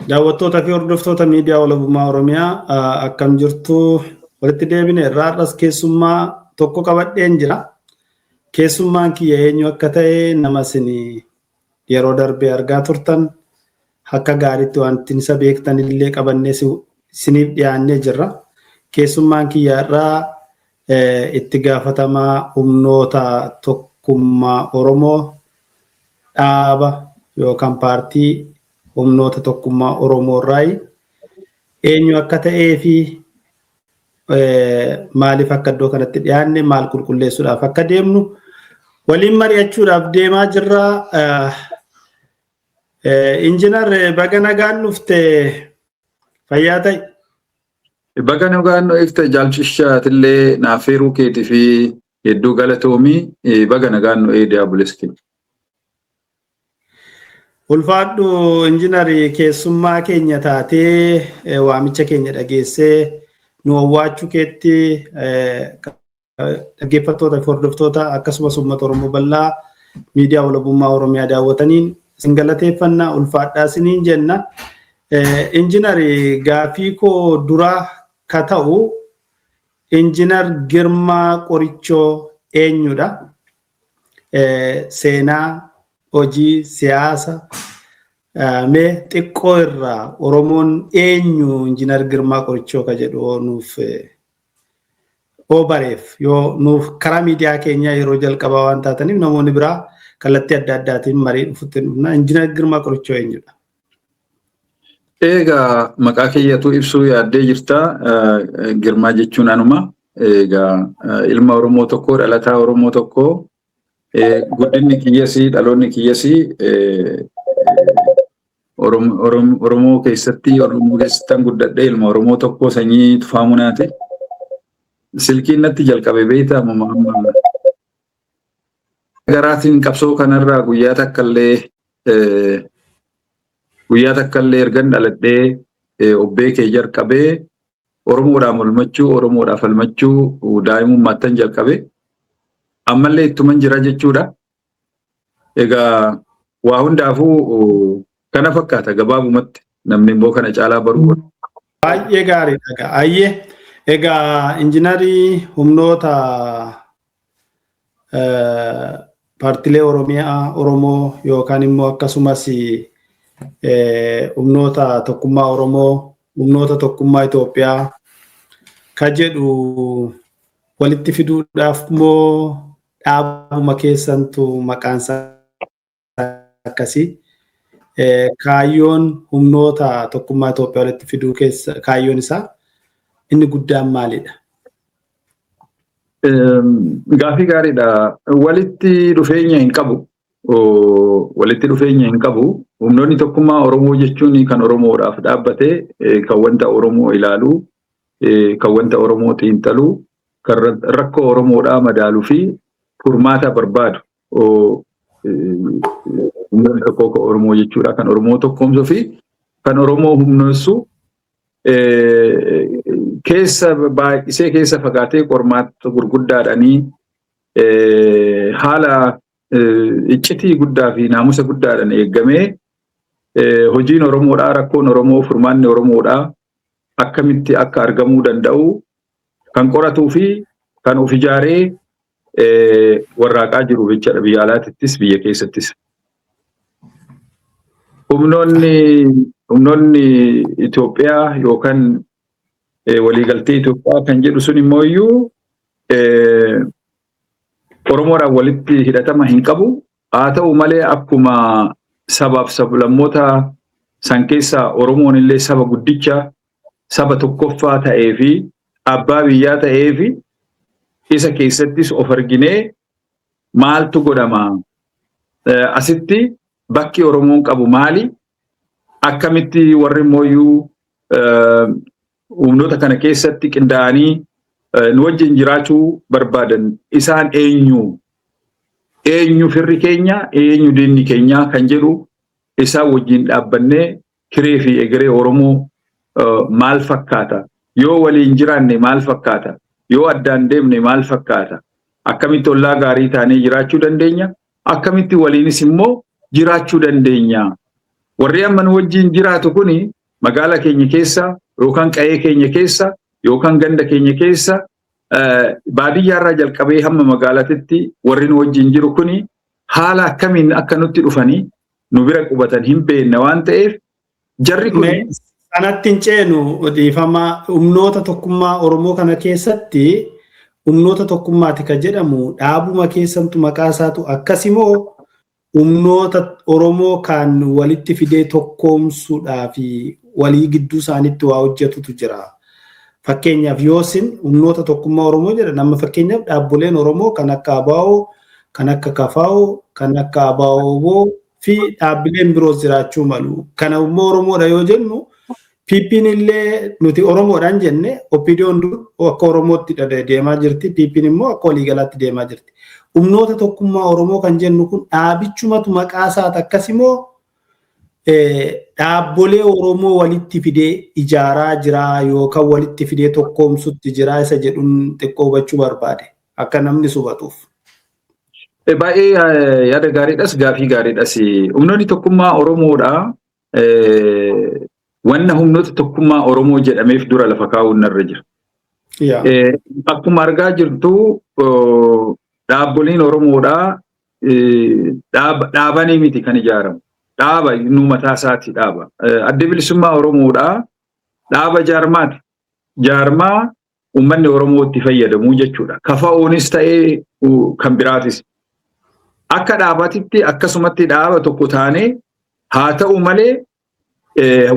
Daawwattoota fi hordoftoota miidiyaa walabummaa Oromiyaa akkam jirtu walitti deebine irraas keessummaa tokko qabadheen jira. Keessummaan kiyya eenyu akka ta'e nama isin yeroo darbee argaa turtan akka gaariitti wanti isa beektan illee qabannee isiniif dhiyaannee jirra. Keessummaan kiyya irraa itti gaafatamaa humnoota tokkummaa Oromoo dhaaba yookaan paartii humnoota tokkummaa Oromoo irraa eenyu akka ta'ee fi maaliif akka iddoo kanatti dhiyaanne maal qulqulleessuudhaaf akka deemnu waliin mari'achuudhaaf deemaa jirra. Injiinar baga nagaan dhufte fayyaa ta'i. Baga nagaan dhufte jaalchishaatiillee naafeeruu keetii fi hedduu galatoomii baga nagaan dhufee diyaabuleski. Ulfaadhu injiinarii keessummaa keenya taatee waamicha keenya dhageessee nu hawwaachuu keetti dhaggeeffattoota fi hordoftoota akkasumas uummata Oromoo bal'aa miidiyaa walabummaa Oromiyaa daawwataniin isin galateeffannaa ulfaadhaa isiniin jenna. Injiinarii gaafii koo duraa ka ta'u injiinar Girmaa Qorichoo eenyudha? Seenaa hojii siyaasa mee xiqqoo irraa Oromoon eenyu injiinar Girmaa Qorichoo ka jedhu nuuf bareef yoo nuuf karaa miidiyaa keenya yeroo jalqabaa waan taataniif namoonni biraa kallattii adda addaatiin marii dhufutti dhufna. Injiinar Girmaa Qorichoo eenyudha? Egaa maqaa keeyyatu ibsuu yaaddee jirta. Girmaa jechuun anuma. Egaa ilma Oromoo tokko dhalataa Oromoo tokko guddinni kiyyasii dhaloonni kiyyasii Oromoo keessatti guddadhee ilma Oromoo tokko sanyii Tufaamunaati. Silkiin natti jalqabe beektaa amma garaatiin qabsoo kanarraa guyyaa takkallee ergan dhaladhee obbee kee jalqabee Oromoodhaan walmachuu Oromoodhaaf falmachuu daa'imummaattan jalqabe. Ammallee ittuman jira jechuudha. Egaa waa hundaafuu kana fakkaata gabaabumatti namni immoo kana caalaa baruu. Baay'ee gaariidha. Ayyee egaa injiinarii humnoota paartilee Oromoo yookaan immoo akkasumas humnoota tokkummaa Oromoo humnoota tokkummaa Itoophiyaa ka jedhu walitti fiduudhaaf moo dhaabuma keessantu maqaan isaa akkasii kaayyoon humnoota tokkummaa Itoophiyaa walitti fiduu keessa kaayyoon isaa inni guddaan maalidha? Gaafii gaariidha. Walitti dhufeenya hin qabu. Humnoonni tokkummaa Oromoo jechuun kan Oromoodhaaf dhaabbate kan wanta Oromoo ilaalu kan wanta Oromoo xiinxalu kan rakkoo Oromoodhaa madaaluu fi furmaata barbaadu. Humnoonni tokko Oromoo jechuudha kan Oromoo tokkoomsuu fi kan Oromoo humneessu baay'isee keessa fagaatee qormaata gurguddaadhaanii haala iccitii guddaa fi naamusa guddaadhaan eeggamee hojiin Oromoodhaa rakkoon Oromoo furmaanni Oromoodhaa akkamitti akka argamuu danda'u kan qoratuu fi kan of ijaaree warraaqaa jiru jechuudha biyya alaattis biyya keessattis. Humnoonni Itoophiyaa yookaan waliigaltee Itoophiyaa kan jedhu sun immoo iyyuu Oromoodhaan walitti hidhatama hin qabu. Haa ta'u malee akkuma sabaaf sablammoota san keessaa Oromoon illee saba guddicha saba tokkoffaa ta'ee fi abbaa biyyaa ta'ee fi isa keessattis of arginee maaltu godhama? Asitti bakki Oromoon qabu maali? Akkamitti warri immoo humnoota kana keessatti qindaa'anii nu wajjin jiraachuu barbaadan isaan eenyu? Eenyu firri keenya? Eenyu diinni keenya kan jedhu isaan wajjin dhaabbannee hiree fi egeree Oromoo maal fakkaata? Yoo waliin jiraanne maal fakkaata? Yoo addaan deemne maal fakkaata? Akkamitti ollaa gaarii taanee jiraachuu dandeenya? Akkamitti waliinis immoo jiraachuu dandeenya? warri amma nu wajjin jiraatu kuni magaala keenya keessa yookaan qa'ee keenya keessa yookaan ganda keenya keessa baadiyyaarraa jalqabee hamma magaalatitti warri nu wajjin jiru kuni haala akkamiin akka nutti dhufanii nu bira qubatan hin beekne waan ta'eef jarri kun kanatti hin ceenu dhiifama humnoota tokkummaa Oromoo kana keessatti humnoota tokkummaati kan jedhamu dhaabuma keessantu maqaa isaatu akkasimoo humnoota Oromoo kan walitti fidee tokkoomsuudhaa fi walii gidduu isaaniitti waa hojjetutu jira. Fakkeenyaaf yoosin humnoota tokkummaa Oromoo jedha nama fakkeenyaaf dhaabboleen Oromoo kan akka ABO, kan akka KFO, kan akka ABO fi dhaabbileen biroos jiraachuu malu. Kana immoo Oromoodha yoo jennu PP'n illee nuti Oromoodhaan jenne OPDO'n akka Oromootti deemaa jirti. PP'n immoo akka waliigalaatti deemaa jirti. Humnoota tokkummaa Oromoo kan jennu kun dhaabichumatu maqaa isaati akkasimoo dhaabbolee Oromoo walitti fidee ijaaraa jira yookaan walitti fidee tokkoomsutti jira isa jedhuun xiqqoo hubachuu barbaade akka namni hubatuuf. Baay'ee yaada gaariidhas gaafii gaariidhas. Humnoonni tokkummaa Oromoodha. Wanna humnoota tokkummaa Oromoo jedhameef dura lafa kaa'uun narra jira. Akkuma argaa jirtu dhaabboleen Oromoodhaa dhaabanii miti kan ijaaramu. Dhaaba nu mataa isaati dhaaba. Adda bilisummaa Oromoodhaa dhaaba jaarmaati. Jaarmaa uummanni Oromoo itti fayyadamu jechuudha. KFO'nis ta'ee kan biraatis. Akka dhaabatitti akkasumatti dhaaba tokko taanee haa ta'u malee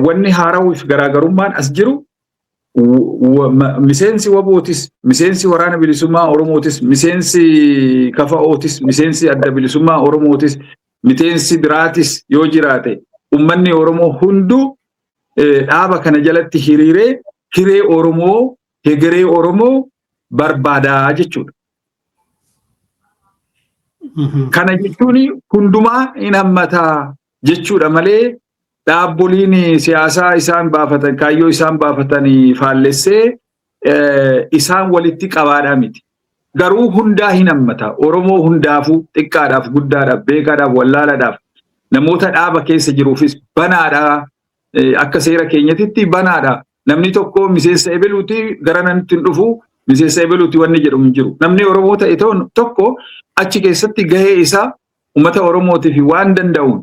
wanni haarawuuf garaagarummaan as jiru miseensi WBO'tis, miseensi waraana bilisummaa Oromootis, miseensi KFO'tis, miseensi adda bilisummaa Oromootis, miseensi biraatis yoo jiraate uummanni Oromoo hunduu dhaaba kana jalatti hiriiree hiree Oromoo, hegeree Oromoo barbaadaa jechuudha. Kana jechuun hundumaa hin hammataa jechuudha malee dhaabboliin siyaasaa isaan baafatan kaayyoo isaan baafatanii faallessee isaan walitti qabaadhaa miti. Garuu hundaa hin hammata. Oromoo hundaafuu xiqqaadhaaf guddaadhaaf beekaadhaaf wallaalaadhaaf namoota dhaaba keessa jiruufis banaadhaa akka seera keenyatitti banaadhaa. Namni tokko miseensa ebeluuti gara namatti hin dhufu miseensa ebeluuti wanni jedhamu hin jiru. Namni Oromoo ta'e tokko achi keessatti gahee isaa uummata Oromootiif waan danda'uun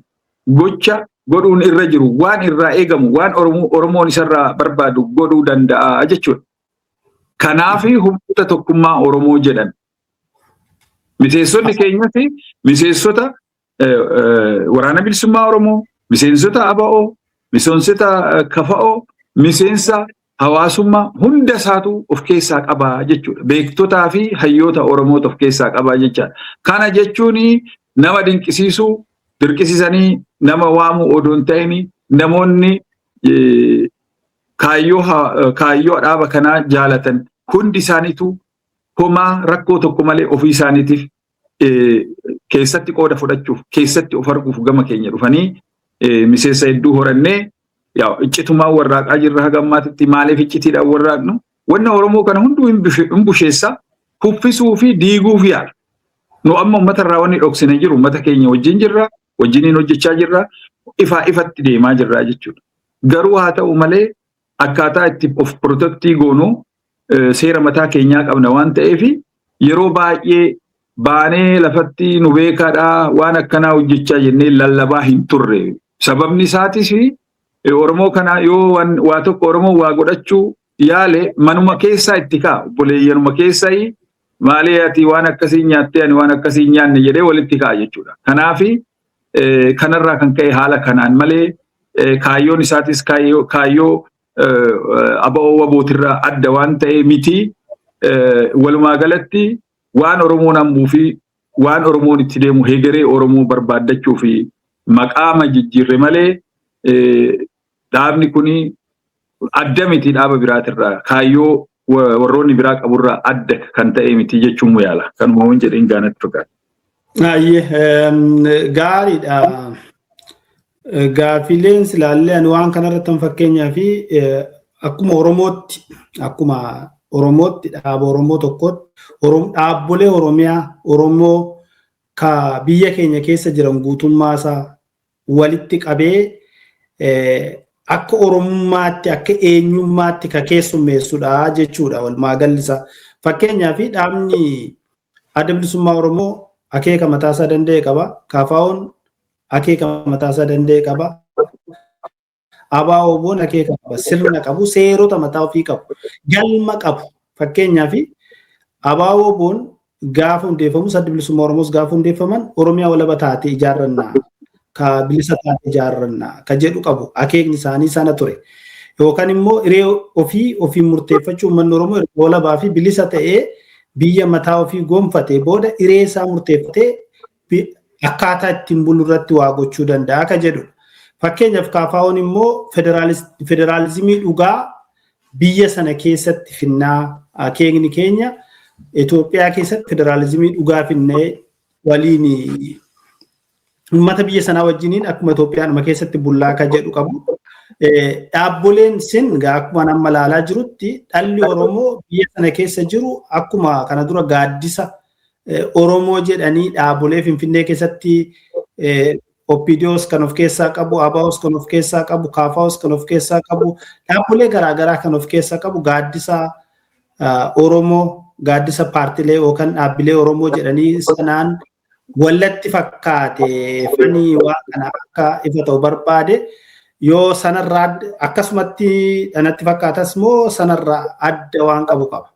gocha godhuun irra jiru waan irraa eegamu waan Oromoon isarraa barbaadu godhuu danda'a jechuudha. Kanaaf humnoota tokkummaa Oromoo jedhan. Miseensonni keenyatti miseensota waraana bilisummaa Oromoo, miseensota ABO, miseensota KFO, miseensa hawaasummaa hunda isaatu of keessaa qabaa jechuudha. Beektotaa fi hayyoota Oromoota of keessaa qabaa jechaadha. Kana jechuun nama dinqisiisuu, dirqisiisanii nama waamuu odoon ta'ini namoonni kaayyoo dhaaba kanaa jaalatan hundi isaaniitu homaa rakkoo tokko malee ofii isaaniitiif keessatti qooda fudhachuuf keessatti of arguuf gama keenya dhufanii miseensa hedduu horannee iccitumaa warraaqaa jirra hagammaatitti maaliif iccitiidhaan warraaqnu wanna Oromoo kana hunduu hin busheessa kuffisuu fi diiguuf yaala. Nu amma uummata irraa wanni dhoksine jiru uummata keenya wajjin jirra wajjiniin hojjechaa jirra ifatti deemaa jirra jechuudha. Garuu haa ta'u malee akkaataa itti of protektii goonu seera mataa keenyaa qabna waan ta'eef yeroo baay'ee baanee lafatti nu beekaadhaa waan akkanaa hojjechaa jennee lallabaa hin turre. Sababni isaatis Oromoo kana yoo waa tokko Oromoo waa godhachuu yaale manuma keessaa itti ka'a. Obboleeyyanuma keessaa maalee ati waan akkasii nyaattee ani waan akkasii nyaanne jedhee walitti ka'a jechuudha. Kanaaf kanarraa kan ka'e haala kanaan malee kaayyoon isaatis kaayyoo ABO WBO'tirraa adda waan ta'e miti. Walumaa galatti waan Oromoon hambuu fi waan Oromoon itti deemu hegeree Oromoo barbaaddachuu fi maqaama jijjiirre malee dhaabni kuni adda miti dhaaba biraatirraa kaayyoo warroonni biraa qaburraa adda kan ta'e miti jechuun mu yaala. Kanuma waan jedheen gaanatti fakkaata. Gaariidha. Gaafileen silaallee ani waan kanarratti fakkeenyaa fi akkuma Oromootti dhaaba Oromoo tokkotti dhaabbolee Oromiyaa Oromoo ka biyya keenya keessa jiran guutummaasaa walitti qabee akka oromummaatti akka eenyummaatti ka keessummeessudha jechuudha walumaa gallisa. Fakkeenyaaf dhaabni Adda Bilisummaa Oromoo akeeka mataasaa danda'e qaba. KFO'n akeeka mataasaa danda'e qaba. ABO'n akeeka qaba. Sirna qabu, seerota mataa ofii qabu, galma qabu. Fakkeenyaaf ABO'n gaafa hundeeffamu Adda Bilisummaa Oromoos gaafa hundeeffaman Oromiyaa walaba taatee ijaarrannaa ka bilisa taatee ijaarrannaa ka jedhu qabu. Akeekni isaanii sana ture. Yookaan immoo hiree ofii murteeffachuu uummanni Oromoo walabaa fi bilisa ta'ee biyya mataa ofii gonfatee booda hiree isaa murteeffatee akkaataa ittiin bulu irratti waa gochuu danda'a ka jedhu. Fakkeenyaaf KFO'n immoo federaalizimii dhugaa biyya sana keessatti finnaa akeekni keenya Itoophiyaa keessatti federaalizimii dhugaa finnee waliin uummata biyya sanaa wajjiniin akkuma Itoophiyaanuma keessatti bullaa ka jedhu qabu. Dhaabboleen sin akkuma amma ilaalaa jirutti dhalli Oromoo biyya sana keessa jiru akkuma kana dura gaaddisa Oromoo jedhanii dhaabbolee Finfinnee keessatti OPDOs kan of keessaa qabu, ABOs kan of keessaa qabu, KFOs kan of keessaa qabu, dhaabbolee garaagaraa kan of keessaa qabu gaaddisa Oromoo, gaaddisa paartilee yookaan dhaabbilee Oromoo jedhanii sanaan wallatti fakkaate fanii waa kana akka ifa ta'u barbaade. Yoo sanarraa akkasumatti dhanatti fakkaatas moo sanarraa adda waan qabu qaba?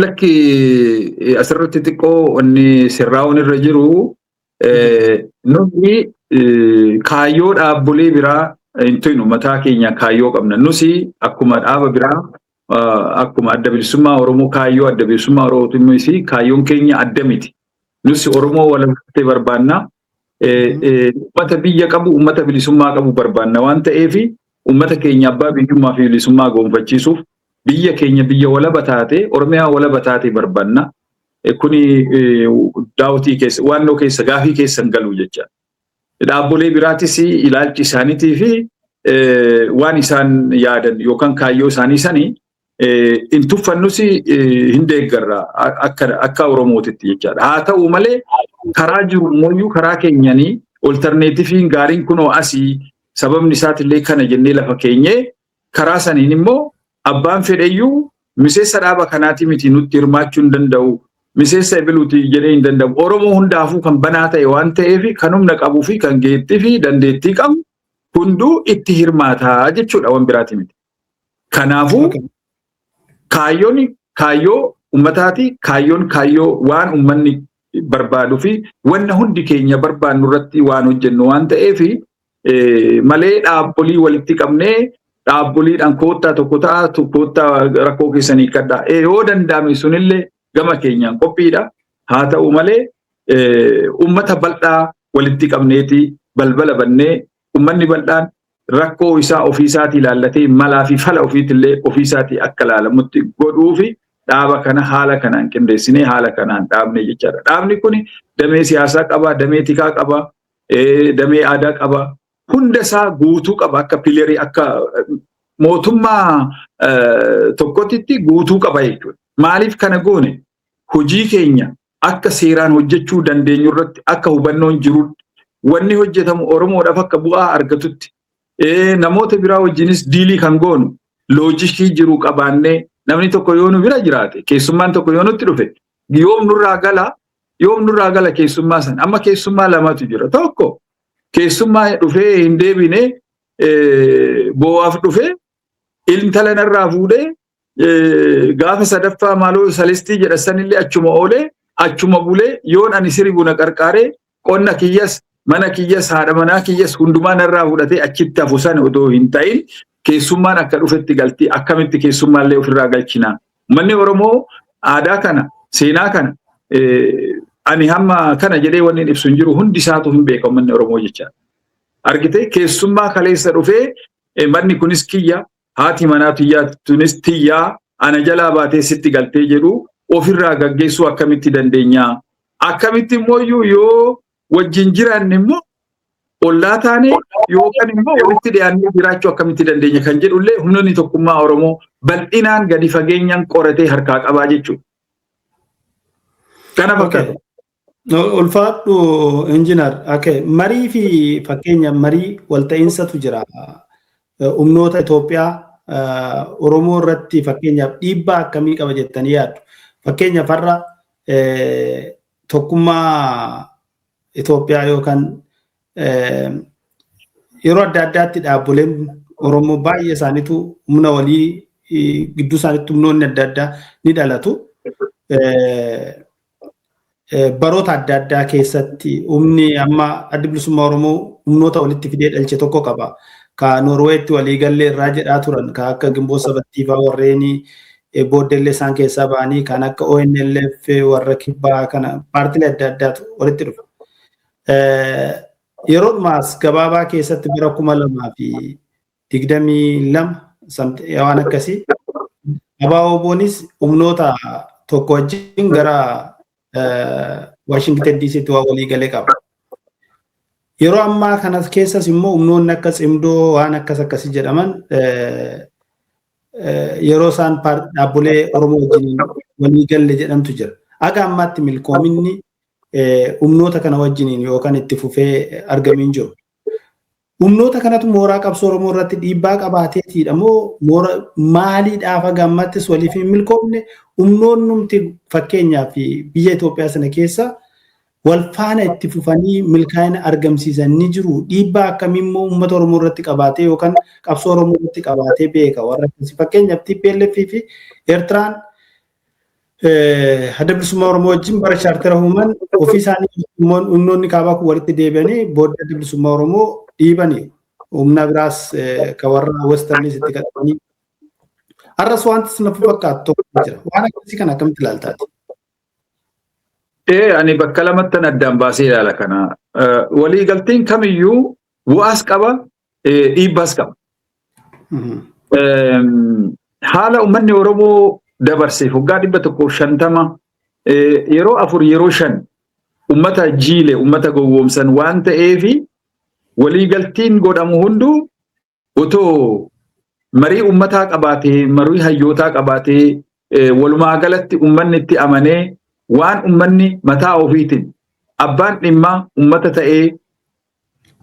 Lakki asirratti xiqqoo wanni sirraa'uun irra jiru nuti kaayyoo dhaabbolee biraa intu mataa keenya kaayyoo qabna. Nusi akkuma dhaaba biraa akkuma Adda Bilisummaa Oromoo kaayyoo Adda Bilisummaa Oromoo kaayyoon keenya adda miti. Nusi Oromoo walabummaa barbaanna. Ummata biyya qabu, ummata bilisummaa qabu barbaanna waan ta'eef ummata keenya abbaa biyyummaa fi bilisummaa gonfachiisuuf biyya keenya biyya walaba taate, Oromiyaa walaba taate barbaanna. Kuni daawwatii keessa, waannoo keessa, gaafii keessa hin galu jecha. Dhaabbolee biraatis ilaalchi isaaniitii fi waan isaan yaadan yookaan kaayyoo isaanii sanii hin tuffannus hin deeggarra akka Oromootitti jechaadha. Haa ta'u malee karaa jiru immoo karaa keenyanii olterneetiifiin gaariin kunoo asii sababni isaatillee kana jennee lafa keenyee karaa saniin immoo abbaan fedheyyuu miseensa dhaaba kanaati miti nutti hirmaachuu hin danda'u. Miseensa ebiluuti jedhee hin danda'u. Oromoo hundaafuu kan banaa ta'e waan ta'eef kan humna qabuu fi kan geettii fi dandeettii qabu hunduu itti hirmaataa jechuudha waan biraati miti. Kanaafuu kaayyoon kaayyoo ummataati, kaayyoon kaayyoo waan ummanni barbaaduu fi wanna hundi keenya barbaannu irratti waan hojjennu waan ta'eef malee dhaabbolii walitti qabnee dhaabboliidhaan koottaa tokko ta'a koottaa rakkoo keessanii kadhaa. Yoo danda'ame sunillee gama keenyaan qophiidha. Haa ta'u malee ummata bal'aa walitti qabneeti balbala bannee ummanni bal'aan rakkoo isaa ofiisaatii ilaallatee malaa fi fala ofiitillee ofiisaatii akka ilaalamutti godhuu fi dhaaba kana haala kanaan qindeessinee haala kanaan dhaabne jechaadha. Dhaabni kun damee siyaasaa qaba, damee tikaa qaba, damee aadaa qaba. Hunda isaa guutuu qaba akka pileerii akka mootummaa tokkotti guutuu qaba jechuudha. Maaliif kana goone? Hojii keenya akka seeraan hojjechuu dandeenyu irratti akka hubannoon jiru wanni hojjetamu Oromoodhaaf akka bu'aa argatutti namoota biraa wajjinis diilii kan goonu loojikii jiru qabaannee namni tokko yoo nu bira jiraate keessummaan tokko yoo nutti dhufe yoom nurraa gala keessummaa san amma keessummaa lamatu jira. Tokko keessummaa dhufee hin deebine boo'aaf dhufe intala narraa fuudhee gaafa sadaffaa maaloo salistii jedhasanillee achuma oolee achuma bulee yoon ani sirbu na qarqaaree qonna kiyyas mana kiyyas haadha manaa kiyyas hundumaa narraa fudhatee achitti hafu sana otoo hin ta'in keessummaan akka dhufetti galtii akkamitti keessummaallee ofirraa galchinaa. Uummanni Oromoo aadaa kana seenaa kana ani hamma kana jedhee wanni ibsu hin jiru hundi isaatu hin beeka uummanni Oromoo jecha. Argitee keessummaa kaleessa dhufee manni kunis kiyya haati manaa tunis tiyyaa ana jalaa baatee sitti galtee jedhu ofirraa gaggeessuu akkamitti dandeenya? Akkamitti immoo yoo wajjin jiraanne immoo ollaa taane yookaan immoo walitti dhiyaannee jiraachuu akkamitti dandeenya kan jedhullee humnoonni tokkummaa Oromoo bal'inaan gadi fageenyaan qoratee harkaa qabaa jechuudha. Kana fakkaata. ulfaadhu engineer. Okay, marii fi fakkeenya marii walta'insatu jira. Humnoota Itoophiyaa Oromoo irratti fakkeenyaaf dhiibbaa akkamii qaba jettanii yaaddu? Fakkeenya farra tokkummaa Itoophiyaa yookaan yeroo adda addaatti dhaabbileen Oromoo baay'ee isaaniitu humna walii gidduu isaaniitti humnoonni adda addaa ni dhalatu. Baroota adda addaa keessatti humni amma adda bilisummaa Oromoo humnoota walitti fidee dhalche tokko qaba. Ka Noorweetti waliigallee irraa jedhaa turan ka akka Gimboo Sabattiifaa warreen booddeellee isaan keessaa ba'anii kan akka ONLF warra kibbaa kana paartilee adda addaatu walitti dhufa. Yeroo dhumaas gabaabaa keessatti bara 2022 waan akkasii ABO'nis humnoota tokko wajjin gara Washington DC'tti waa waliigalee qaba. Yeroo ammaa kanas keessas immoo humnoonni akka cimdoo waan akkasii jedhaman yeroo isaan dhaabbilee Oromoo wajjin waliigalle jedhamtu jira. Aga ammaatti milkoominni humnoota kana wajjiniin yookaan itti fufee argamiin jiru. Humnoota kanatu mooraa qabsoo Oromoo irratti dhiibbaa qabaateetiidha moo maaliidhaaf aga ammaattis waliif hin milkoomne humnoonnumti fakkeenyaaf biyya Itoophiyaa sana keessa wal faana itti fufanii milkaa'ina argamsiisan ni jiru. Dhiibbaa akkamii immoo uummata Oromoo irratti qabaatee yookaan qabsoo Oromoo irratti qabaatee beeka. Warra akkasii fakkeenyaaf TPLF fi Eertiraan adda bilisummaa Oromoo wajjin bara chaartera uuman ofii isaanii humnoonni kaabaa kun walitti deebi'anii booda adda bilisummaa Oromoo dhiibanii humna biraas ka warra Westernis itti qaxxanii. Har'as wanti sana fakkaatu tokko jira. Waan akkasii kana akkamitti ilaaltaati? Ani bakka lamattan addaan baasee ilaala kana. Waliigalteen kamiyyuu bu'aas qaba, dhiibbaas qaba. Haala uummanni Oromoo dabarseef waggaa 150 yeroo 4 yeroo 5 uummata jiile, uummata gowwoomsan waan ta'eefi waliigaltiin godhamu hunduu otoo marii uummataa qabaatee, marii hayyootaa qabaatee, walumaa galatti uummanni itti amanee waan uummanni mataa ofiitiin abbaan dhimmaa uummata ta'ee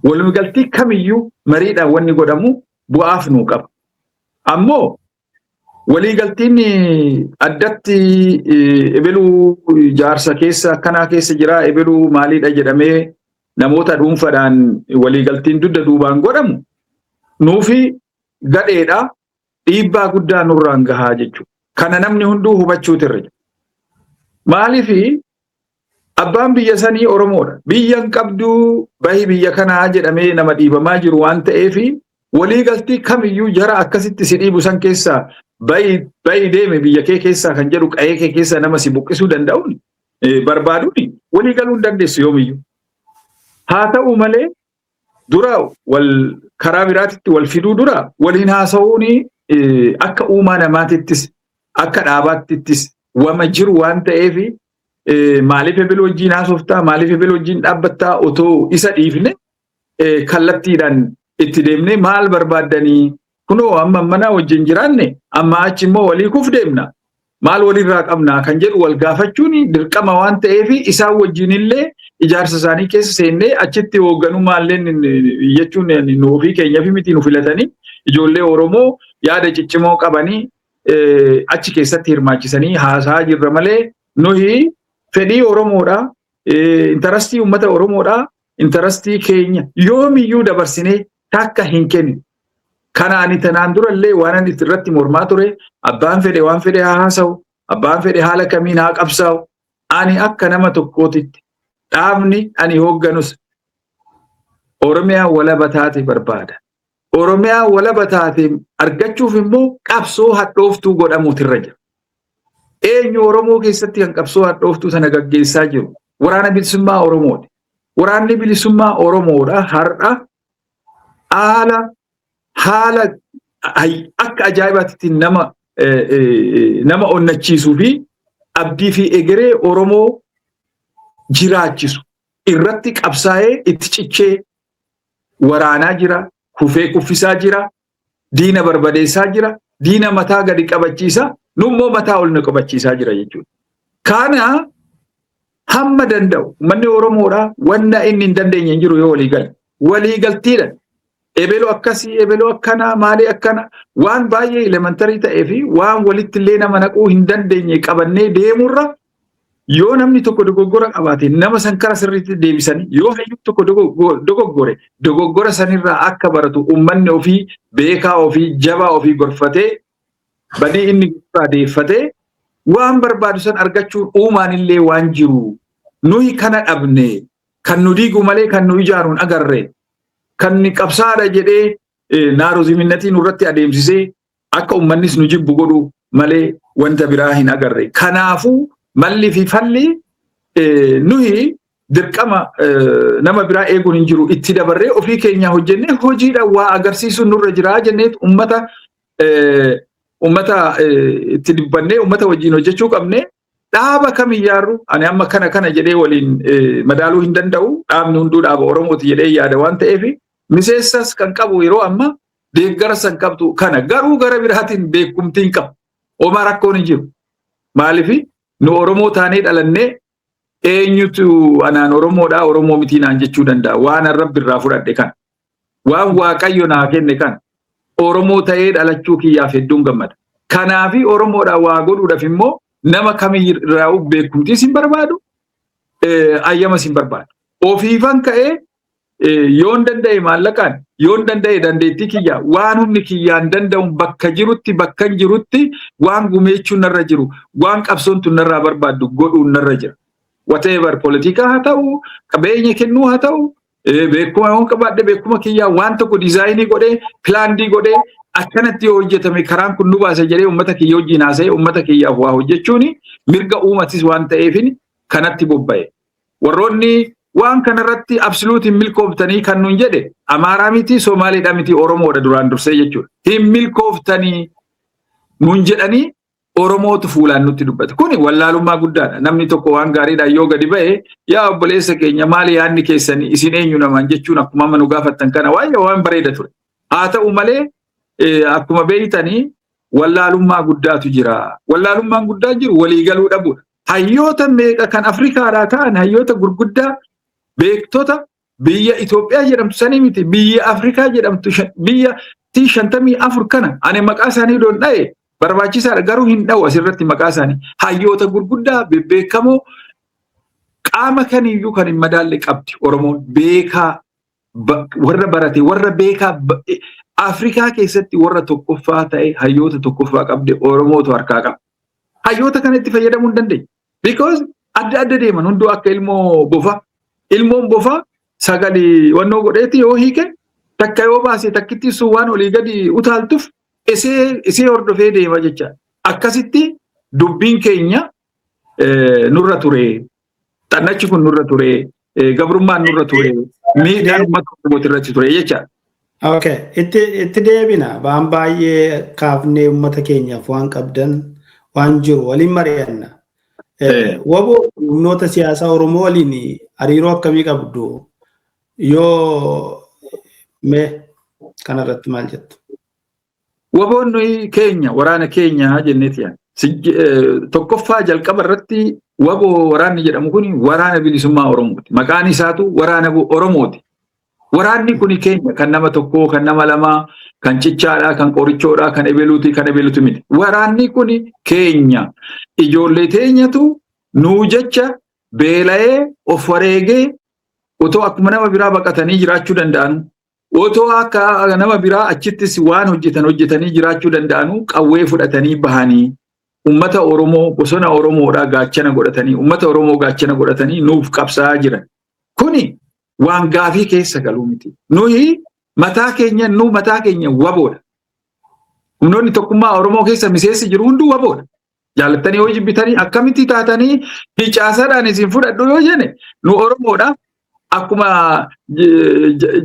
waliigaltii kamiyyuu mariidhaan wanni godhamu bu'aaf nuu qaba. Ammoo waliigaltiin addatti ebiluu jaarsa keessa akkanaa keessa jira, ebiluu maaliidha jedhamee namoota dhuunfaadhaan waliigaltiin dudda duubaan godhamu nuufi gadheedha, dhiibbaa guddaa nurraan gahaa jechuudha. Kana namni hunduu hubachuutu irra jira. Maaliifi abbaan biyya sanii Oromoodha. Biyyan qabduu bahi biyya kanaa jedhamee nama dhiibamaa jiru waan ta'eefi waliigaltii kamiyyuu jara akkasitti si dhiibu san keessaa bayi deeme biyya kee keessaa kan jedhu qa'ee kee keessaa nama si buqqisuu danda'uun barbaaduun waliigaluu hin dandeessu yoomiyyuu. Haa ta'u malee dura wal karaa biraatitti wal fiduu dura waliin haasa'uun akka uumaa namaatittis akka dhaabaattis wama jiru waan ta'eef maaliif ebil wajjin haasoftaa maaliif ebil wajjin dhaabbattaa otoo isa dhiifne kallattiidhaan itti deemne maal barbaaddanii kunoo amma mana wajjin jiraanne amma achi immoo walii kuuf deemna maal walirraa qabna kan jedhu wal gaafachuun dirqama waan ta'eef isaan wajjin illee ijaarsa isaanii keessa seennee achitti hoogganummaan jechuun nu ofii keenyaaf miti nu filatanii ijoollee Oromoo yaada ciccimoo qabanii achi keessatti hirmaachisanii haasaa jirra malee nuyi fedhii Oromoodha, intarastii uummata Oromoodha, intarastii keenya yoomiyyuu dabarsinee takka hin kennu. Kana ani tanaan durallee waan ani irratti mormaa ture abbaan fedhe waan fedhe haa haasa'u, abbaan fedhe haala kamiin haa qabsaa'u. Ani akka nama tokkootitti dhaabni ani hoogganus Oromiyaa walaba taate barbaada. Oromiyaa walaba taate argachuuf immoo qabsoo hadhooftuu godhamuutu irra jira. Eenyu Oromoo keessatti kan qabsoo hadhooftuu sana gaggeessaa jiru? Waraana bilisummaa Oromooti. Waraanni bilisummaa Oromoodha har'a haala akka ajaa'ibaatti nama onnachiisuu fi abdii fi egeree Oromoo jiraachisu irratti qabsaa'ee itti cichee waraanaa jira, kufee kuffisaa jira, diina barbadeessaa jira, diina mataa gadi qabachiisa, nummoo mataa ol qabachiisaa jira jechuudha. Kana hamma danda'u manni Oromoodha wanda inni hin dandeenye hin jiru yoo walii galtiidha. Ebeloo akkasii ebeloo akkana maali akkana waan baay'ee elementarii ta'ee fi waan walitti illee nama naquu hin dandeenye qabannee deemurra yoo namni tokko dogoggora qabaate nama san kara sirriitti deebisanii yoo hayyuu tokko dogoggora sanirraa akka baratu uummanni ofii beekaa ofii jabaa ofii gorfatee badii inni deeffatee waan barbaadu san argachuun uumaan illee waan jiru nuyi kana dhabne kan nu diigu malee kan nu ijaaruun agarre kan qabsaadha jedhee naaroziminnati nurratti adeemsisee akka uummannis nu jibbu godhu malee wanta biraa hin agarre. Kanaafuu malli fi falli nuyi dirqama nama biraa eeguun hin jiru itti dabarree ofii keenya hojjennee hojiidha waa agarsiisuun nurra jira jenneet ummata itti dibbannee ummata wajjin hojjechuu qabne dhaaba kamiyyaarru ani amma kana jedhee waliin madaaluu hin danda'u dhaabni hunduu dhaaba Oromooti jedhee yaada waan ta'eef miseessas kan qabu yeroo amma deeggarsa kan qabdu kana garuu gara biraatiin beekumtiin qabu homaa rakkoon hin jiru maaliif nu Oromoo taanee dhalannee eenyutu anaan Oromoodha Oromoo miti naan jechuu danda'a waan Rabbi irraa fudhadhe kan waan Waaqayyo naa kenne kan Oromoo ta'ee dhalachuu kiyyaaf hedduun gammada. Kanaafi Oromoodha waa godhuudhaaf immoo nama kamirraa beekumtii sin barbaadu ayyama sin barbaadu. Ofiifan ka'ee yoon danda'e maallaqaan yoon danda'e dandeettii kiyyaa waan humni kiyyaan danda'uun bakka jirutti waan gumeechuun narra jiru waan qabsoontu narraa barbaaddu godhuun narra jira. Whatever politika haa ta'u qabeenya kennuu haa ta'u beekuma waan qabaadde beekuma kiyyaa waan tokko diizaayinii godhee pilaandii godhee akkanatti yoo hojjetame karaan kun nu baasa jedhee uummata kiyya wajjin haasa'ee uummata kiyyaaf waa hojjechuun mirga uumatis waan ta'eef kanatti bobba'e. Warroonni waan kanarratti absoluutiin milkooftanii kan nuun jedhe Amaaraa miti Somaaliidha miti Oromoodha duraan dursee jechuudha. Hin milkooftanii nuun jedhanii Oromootu fuulaan nutti dubbata. Kuni wallaalummaa guddaadha. Namni tokko waan gaariidhaan yoo gadi ba'e yaa obboleessa keenya maali yaadni keessanii isin eenyu namaan jechuun akkuma amma nu gaafattan kana waan bareeda ture. Haa ta'u malee akkuma beeytanii wallaalummaa guddaatu jira. Wallaalummaan guddaa jiru waliigaluu dhabuudha. Hayyoota meeqa kan Afrikaadhaa ta'an hayyoota gurguddaa beektota biyya Itoophiyaa jedhamtu sanii miti biyya Afrikaa jedhamtu biyya 54 kana ani maqaa isaanii doon dha'e barbaachisaadha garuu hin dha'u asirratti maqaa isaanii hayyoota gurguddaa beekamoo qaama kaniyyuu kan hin madaalle qabdi Oromoon beekaa warra barate warra beekaa Afrikaa keessatti warra tokkoffaa ta'e hayyoota tokkoffaa qabde Oromootu harkaa qaba. Hayyoota kanatti fayyadamuu hin dandeenye. Because adda deeman hunduu akka ilmoo bofa. Ilmoon bofa sagalee wannoo godheeti yoo hiike takka yoo baase takkitti sun waan olii gadi utaaltuuf isee hordofee deema jecha. Akkasitti dubbiin keenya nurra ture. Xannachi kun nurra ture. Gabrummaan nurra ture. Miidhaan uummata Oromooti irratti ture jecha. Okay, itti deebina waan baay'ee kaafnee uummata keenyaaf waan qabdan waan jiru waliin mari'anna. Waboo humnoota siyaasaa Oromoo waliin hariiroo akkamii qabdu yoo mee kanarratti maal jettu? Waboon nuyi keenya waraana keenya jenneeti tokkoffaa jalqaba irratti waboo waraanni jedhamu kun waraana bilisummaa Oromooti. Maqaan isaatu waraana Oromooti. Waraanni kun keenya kan nama tokkoo kan nama lamaa kan cichaadhaa kan qorichoodhaa kan ebeluuti miti. Waraanni kun keenya ijoollee teenyatu nuu jecha beela'ee of wareegee otoo akkuma nama biraa baqatanii jiraachuu danda'anu otoo akka nama biraa achittis waan hojjetanii jiraachuu danda'anu qawwee fudhatanii bahanii ummata Oromoo bosona Oromoodhaa gaachana godhatanii ummata Oromoo gaachana godhatanii nuuf qabsaa jiran. Kuni waan gaafii keessa galuu miti. Nuyi mataa keenya waboodha. Humnoonni tokkummaa Oromoo keessa miseensi jiru hunduu waboodha. Jaallattanii hojii bitanii akkamitti taatanii hicaasaadhaan isin fudhadhu yoo jenne nu Oromoodha. Akkuma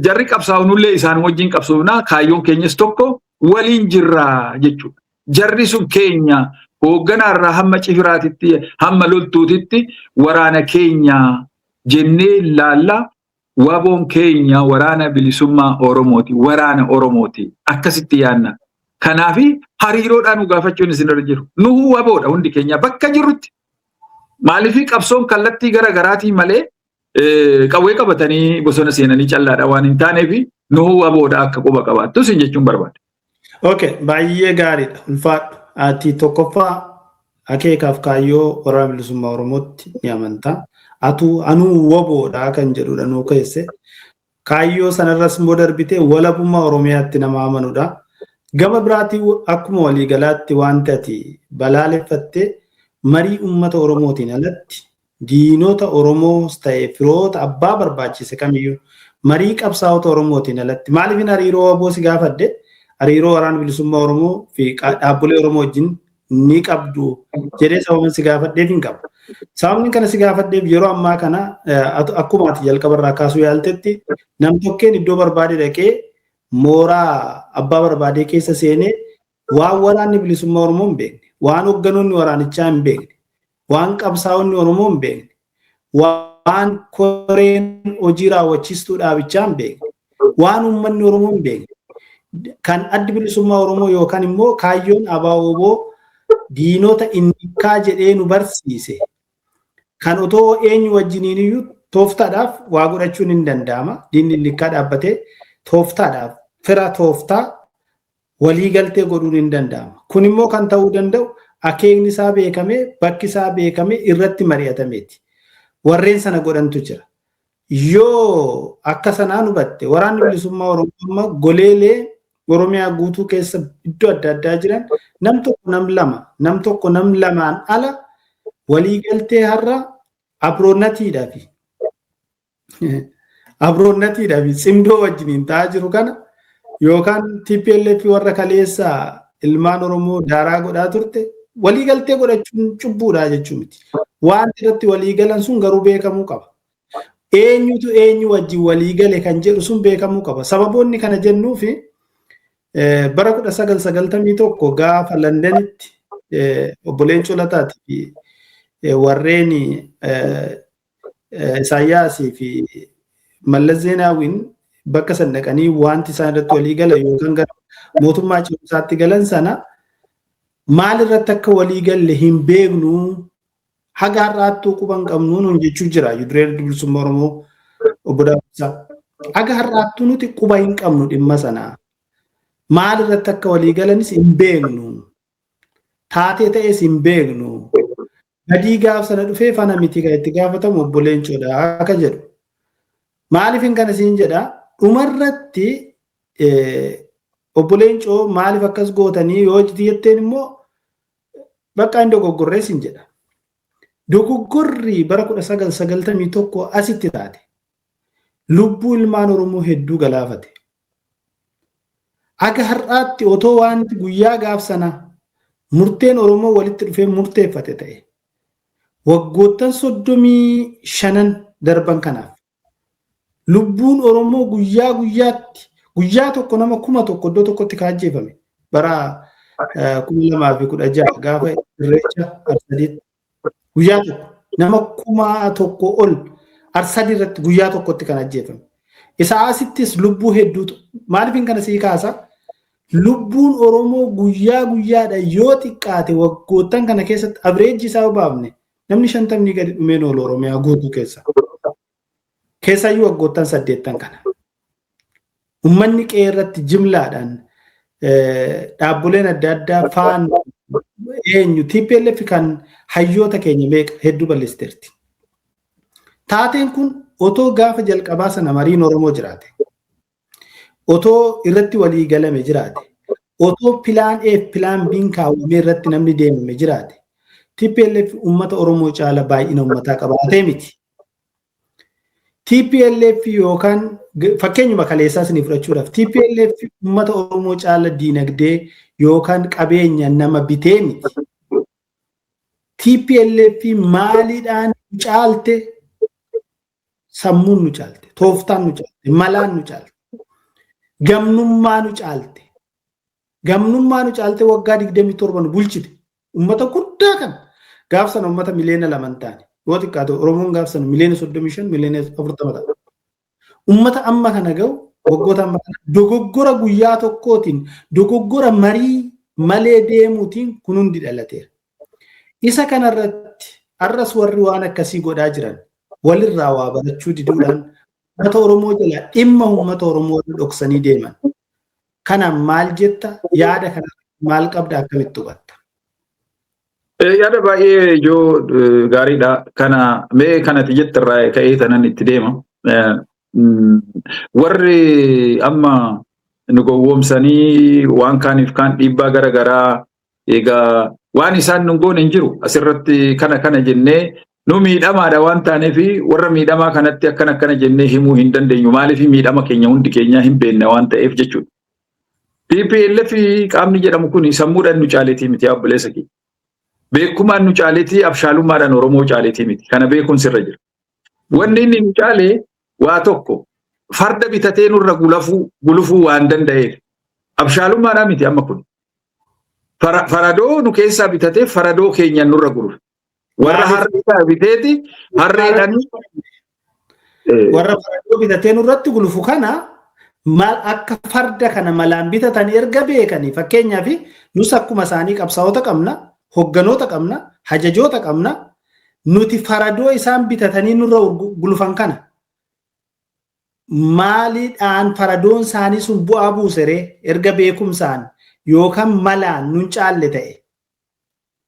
jarri qabsaa'u nullee isaan wajjin qabsoofnaa kaayyoon keenyas tokko waliin jirraa jechuudha. Jarri sun keenya hoogganaarraa hamma cifiraatitti hamma loltuutitti waraana keenya jennee laallaa. Waboon keenya waraana bilisummaa Oromooti. Waraana Oromooti. Akkasitti yaadna. Kanaafi hariiroodhaan nu gaafachuun isin irra jiru. Nuhu waboodha hundi keenya bakka jirrutti. Maaliifii qabsoon kallattii gara garaatii malee qawwee qabatanii bosona seenanii callaadha waan hin taaneef nuhuu abooda akka quba qabaattu sin jechuun barbaade. Okay, baay'ee gaariidha. Ulfaadhu. Ati tokkoffaa akeekaaf kaayyoo waraana bilisummaa Oromootti ni amantaa. Anuu waboodha kan jedhudha nuu keesse. Kaayyoo sanarras immoo darbitee walabummaa Oromiyaatti nama amanudha. Gama biraatii akkuma waliigalaatti wanta ati balaaleffattee marii uummata Oromootiin alatti diinota Oromoos ta'e firoota abbaa barbaachise kamiyyuu marii qabsaa'ota Oromootiin alatti maaliif hariiroo waboo si gaafadde hariiroo waraana bilisummaa Oromoo fi dhaabbilee Oromoo wajjin ni qabdu jedhee sababan si gaafaddeef hin qabu. Sababni kana si gaafaddeef yeroo ammaa kana akkuma ati jalqabarraa kaasuu yaaltetti nam tokkeen iddoo barbaade dhaqee mooraa abbaa barbaadee keessa seenee waan waraanni bilisummaa Oromoo hin beekne, waan hogganoonni waraanichaa hin beekne, waan qabsaa'onni Oromoo hin beekne, waan koreen hojii raawwachiistuu dhaabichaa hin beekne, waan uummanni Oromoo hin beekne. Kan addi bilisummaa Oromoo yookaan immoo kaayyoon ABO diinota innikaa jedhee nu barsiise. Kan otoo eenyu wajjiniin iyyuu tooftaadhaaf waa godhachuun hin danda'ama. Diinni innikaa dhaabbatee tooftaadhaaf fira tooftaa waliigaltee godhuun hin danda'ama. Kun immoo kan ta'uu danda'u akeekni isaa beekamee bakki isaa beekamee irratti mari'atameeti. Warreen sana godhantu jira. Yoo akka sanaan hubatte waraanni bilisummaa Oromoo goleelee Oromiyaa guutuu keessa iddoo adda addaa jiran nam tokko nam lamaan ala waliigaltee har'a abroonnatiidhaa fi cimdoo wajjiniin ta'aa jiru kana yookaan TPLF warra kaleessa ilmaan Oromoo daaraa godhaa turte waliigaltee godhachuun cubbuudha jechuu miti. Waan irratti waliigalan sun garuu beekamuu qaba. Eenyutu eenyu wajjin waliigale kan jedhu sun beekamuu qaba. Sababoonni kana jennuufi bara 1991 gaafa Londanitti obboleen Colataati fi warreen Isaayyaasii fi Mallas Zeenaawiin bakka san dhaqanii wanti isaan irratti walii galan yookaan gara mootummaa cimsaatti galan sana maal irratti akka walii galle hin beeknu haga har'aattuu quban qabnu nun jechuu jira. Dirree bilisummaa Oromoo obbo Daawwisaa haga har'aattuu nuti quba hin qabnu dhimma sanaa. Maal irratti akka walii galanis hin beeknu. Taatee ta'es hin beeknu. Badii gaaf sana dhufee fana miti kan itti gaafatamu obboleen Coodhaa akka jedhu. Maaliif hin kana siin jedhaa? Dhumarratti obboleen Coo maaliif akkas gootanii yoo jetteen immoo bakka hin dogoggorrees hin jedha. Dogoggorri bara 1991 asitti taate. Lubbuu ilmaan Oromoo hedduu galaafate. Akka har'aatti otoo wanti guyyaa gaaf sana murteen Oromoo walitti dhufee murteeffate ta'e. Waggoottan 35 darban kanaaf. Lubbuun Oromoo guyyaa tokko nama 1,000 iddoo tokkotti kaajjeefame. Bara 2016 gaafa irreecha Arsadiitti. Guyyaa tokko nama 1,000 ol Arsadii irratti guyyaa tokkotti kan ajjeefame. Isa asittis lubbuu hedduutu maaliif kana sii kaasa? Lubbuun Oromoo guyyaadha yoo xiqqaate waggoottan kana keessatti average isaa baafne namni 50 gadi dhumeen oolu Oromiyaa guutuu keessa. Keessayyuu waggoottan 8 kana. Uummanni qe'ee irratti jimlaadhaan dhaabbileen adda addaa faan eenyu TPLF kan hayyoota keenya meeqa hedduu balleessiteerti. Taateen kun otoo gaafa jalqabaa sana mariin Oromoo jiraate. Otoo irratti walii galame jiraate. Otoo pilaan A pilaan B kaawwamee irratti namni deemame jiraate. TPLF uummata Oromoo caala baay'ina uummataa qabaatee miti. TPLF yookaan fakkeenyuma kaleessaa isinii fudhachuudhaaf TPLF uummata Oromoo caala diinagdee yookaan qabeenya nama bitee miti. TPLF maaliidhaan caalte sammuun nu caalte, tooftaan nu caalte, malaan nu caalte, gamnummaa nu caalte. Gamnummaa nu caalte waggaa 27 nu bulchite. Uummata guddaa kan gaafsan uummata miliyoona 2 taane. Yoo xiqqaate Oromoon gaafsan miliyoona 35, miliyoona 40 ta'a. Uummata amma kana ga'u waggoota amma kana dogoggora guyyaa tokkootiin dogoggora marii malee deemuutiin kun hundi dhalateera. Isa kanarratti arras warri waan akkasii godhaa jiran walirraa waa barachuu diduudhaan uummata Oromoo jala dhimma uummata Oromoo dhoksanii deeman. Kana maal jetta yaada kana maal qabda akkamitti hubatta? Yaada baay'ee ijoo gaariidha. Kana mee kanatti jettirraa ka'ee tanan itti deema. Warri amma nu gowwoomsanii waan kaaniif kaan dhiibbaa garaagaraa egaa waan isaan nu goone hin jiru asirratti kana jennee nu miidhamaadha waan taaneef warra miidhamaa kanatti akkana jennee himuu hin dandeenyu. Maaliif miidhama keenya hundi keenya hin beekna waan ta'eef jechuudha. TPLF qaamni jedhamu kun sammuudhaan nu caaleetii miti obboleessa keenya. Beekumaan nu caaleetii abshaalummaadhaan Oromoo caaleetii miti. Kana beekuun sirra jira. Wanni inni nu caalee waa tokko farda bitatee nurra gulufuu waan danda'eef abshaalummaadhaan miti amma kun. Faradoo nu keessaa bitatee faradoo keenya nurra gulufu. Warra harreetaa biteeti harreedhanii. Warra faradoo bitatee nurratti gulufu kana maal akka farda kana malaan bitatan erga beekanii fakkeenyaaf nus akkuma isaanii qabsaa'ota qabna, hogganoota qabna, hajajoota qabna, nuti faradoo isaan bitatanii nurra gulufan kana maaliidhaan faradoon isaanii sun bu'aa buuseree erga beekumsaan yookaan malaan nun caalle ta'e.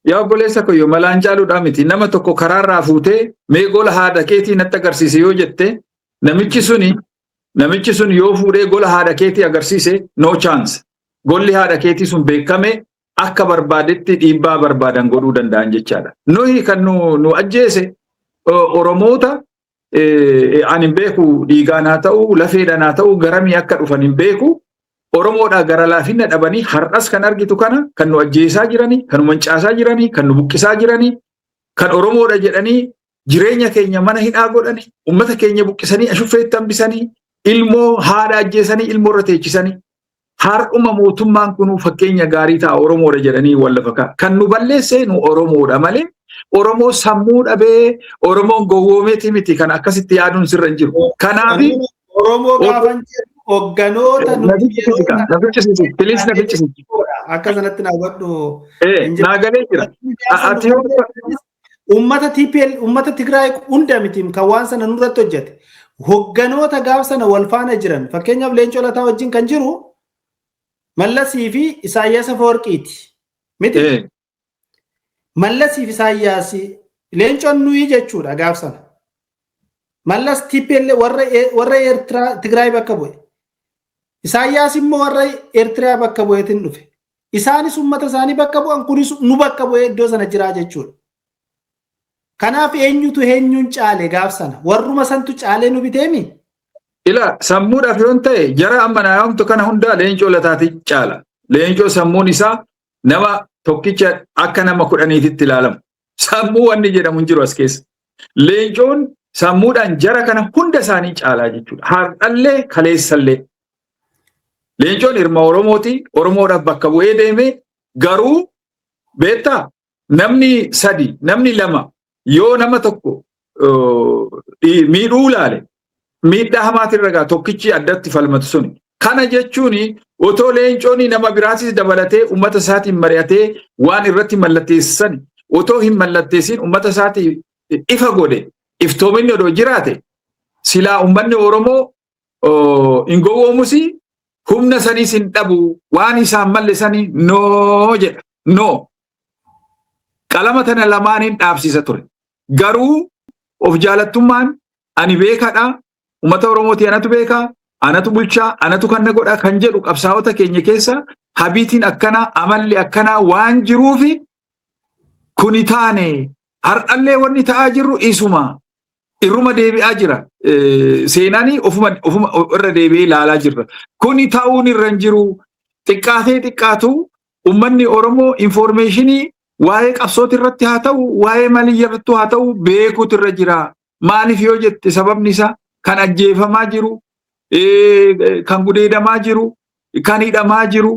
Yaa obboleessa koo yoo malaan caaluudhaan miti nama tokko karaarraa fuutee mee gola haadha keetii natti agarsiise yoo jette namichi sun yoo fuudhee gola haadha keetii agarsiise no chance. Golli haadha keetii sun beekame akka barbaadetti dhiibbaa barbaadan godhuu danda'an jechaadha. Nuyi kan nu ajjeese Oromoota ani hin beeku dhiigaan haa ta'u lafeedhaan haa ta'u garamii akka dhufan hin beeku. Oromoodhaa gara laafina dhabanii har'as kan argitu kana kan nu ajjeesaa jiranii, kan nu mancaasaa jiranii, kan nu buqqisaa jiranii, kan Oromoodha jedhanii jireenya keenya mana hidhaa godhanii, uummata keenya buqqisanii ashuffeetti hambisanii, ilmoo haadha ajjeesanii ilmoo irra teechisanii. Har'uma mootummaan kun fakkeenya gaarii ta'a Oromoodha jedhanii wal lafa ka'a. Kan nu balleesse nu Oromoodha malee Oromoo sammuu dhabee Oromoon gowwoomeeti miti kan akkasitti yaaduun sirra hin jiru. Kanaaf Oromoo gaafan jedhu hogganoota akka sanatti naa godhu naagalee jira. Uummata Tigraay hunda miti kan waan sana nurratti hojjete. Hogganoota gaaf sana wal faana jiran fakkeenyaaf Leencoo Lataa wajjin kan jiru Mallasii fi Isaayyaas Afawarqiiti. Miti. Mallasii fi Isaayyaas Leencoon nuyi jechuudha gaaf sana. Mallas TPL warra Eertiraa Tigraay bakka bu'e. Isaayyaas immoo warra Eertiraa bakka bu'eetiin dhufe. Isaanis uummata isaanii bakka bu'an kunis nu bakka bu'ee iddoo sana jiraa jechuudha. Kanaaf eenyutu eenyuun caale gaaf sana warruma santu caalee nu biteemi. Ila sammuudhaaf yoon ta'e jara amma naayamtu kana hundaa Leencoo Lataati caala. Leencoo sammuun isaa nama tokkicha akka nama 10 ilaalamu. Sammuu wanni jedhamu hin jiru as keessa. Leencoon sammuudhaan jara kana hunda isaanii caalaa jechuudha. Har'allee kaleessallee. Leencoon hirma Oromooti. Oromoodhaaf bakka bu'ee deeme garuu beektaa namni 3 namni 2 yoo nama tokko miidhuu ilaale miidhaa hamaatiin ragaa tokkichi addatti falmatu suni. Kana jechuun otoo Leencoon nama biraatis dabalatee uummata isaatiin mari'atee waan irratti mallatteessan otoo hin mallatteessin uummata isaatii ifa godhe iftoominni odoo jiraate silaa uummanni Oromoo hin gowwoomus humna saniis hin dhabu waan isaan mallisanii noo jedha. No. Qalama tana lamaaniin dhaabsiisa ture. Garuu of jaalattummaan ani beekadha. Uummata Oromooti anatu beekaa, anatu bulchaa, anatu kan na godha kan jedhu qabsaa'ota keenya keessa habiitiin akkanaa amalli akkanaa waan jiruufi kuni taane har'allee wanni ta'aa jirru isuma irruma deebi'aa jira. Seenaanii ofuma irra deebi'ee ilaalaa jirra. Kuni ta'uun irra hin jiru. Xiqqaatee xiqqaatu uummanni Oromoo infoormeeshinii waa'ee qabsooti irratti haa ta'u, waa'ee maliyya irratti haa ta'u beekuutu irra jira. Maaliif yoo jette sababni isaa kan ajjeefamaa jiru, kan gudeedamaa jiru, kan hidhamaa jiru,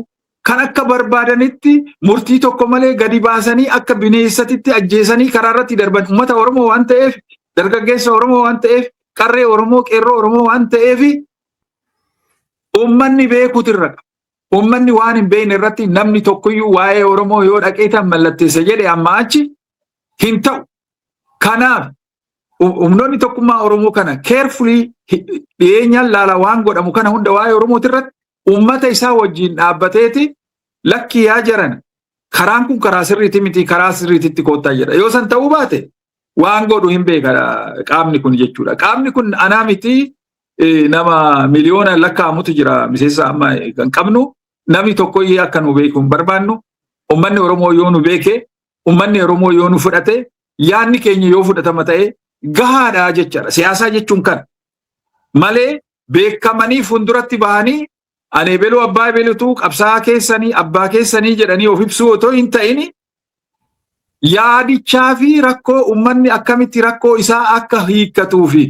kan akka barbaadanitti murtii tokko malee gadi baasanii akka bineensatitti ajjeesanii karaa irratti darban uummata Oromoo waan ta'eef, dargaggeessa Oromoo waan ta'eef, qarree Oromoo, qeerroo Oromoo waan ta'eef uummanni beekuutu irra qaba. Uummanni waan hin beekne irratti namni tokkoyyuu waa'ee Oromoo yoo dhaqee tan mallatteessa jedhe amma achi hin ta'u. Kanaaf humnoonni tokkummaa Oromoo kana carefully dhiyeenyaan laala waan godhamu kana hunda waa'ee Oromooti irratti uummata isaa wajjin dhaabbateeti lakki yaa jaran karaan kun karaa sirriiti miti karaa sirriititti koottaa jedha. Yoo san ta'uu baate waan godhu hin beeka qaamni kun jechuudha. Qaamni kun anaa miti nama miliyoona lakkaa'amutu jira miseensa amma kan qabnu namni tokkoyyee akka nu beeku hin barbaannu. Uummanni Oromoo yoo nu beeke uummanni Oromoo yoo nu fudhate yaadni keenya yoo fudhatama ta'e gahaadha jechaadha. Siyaasaa jechuun kan malee beekamanii fuulduratti bahanii ani beluu abbaa belutu qabsaa keessanii abbaa keessanii jedhanii of ibsuu otoo hin ta'in yaadichaa fi rakkoo uummanni akkamitti rakkoo isaa akka hiikkatuu fi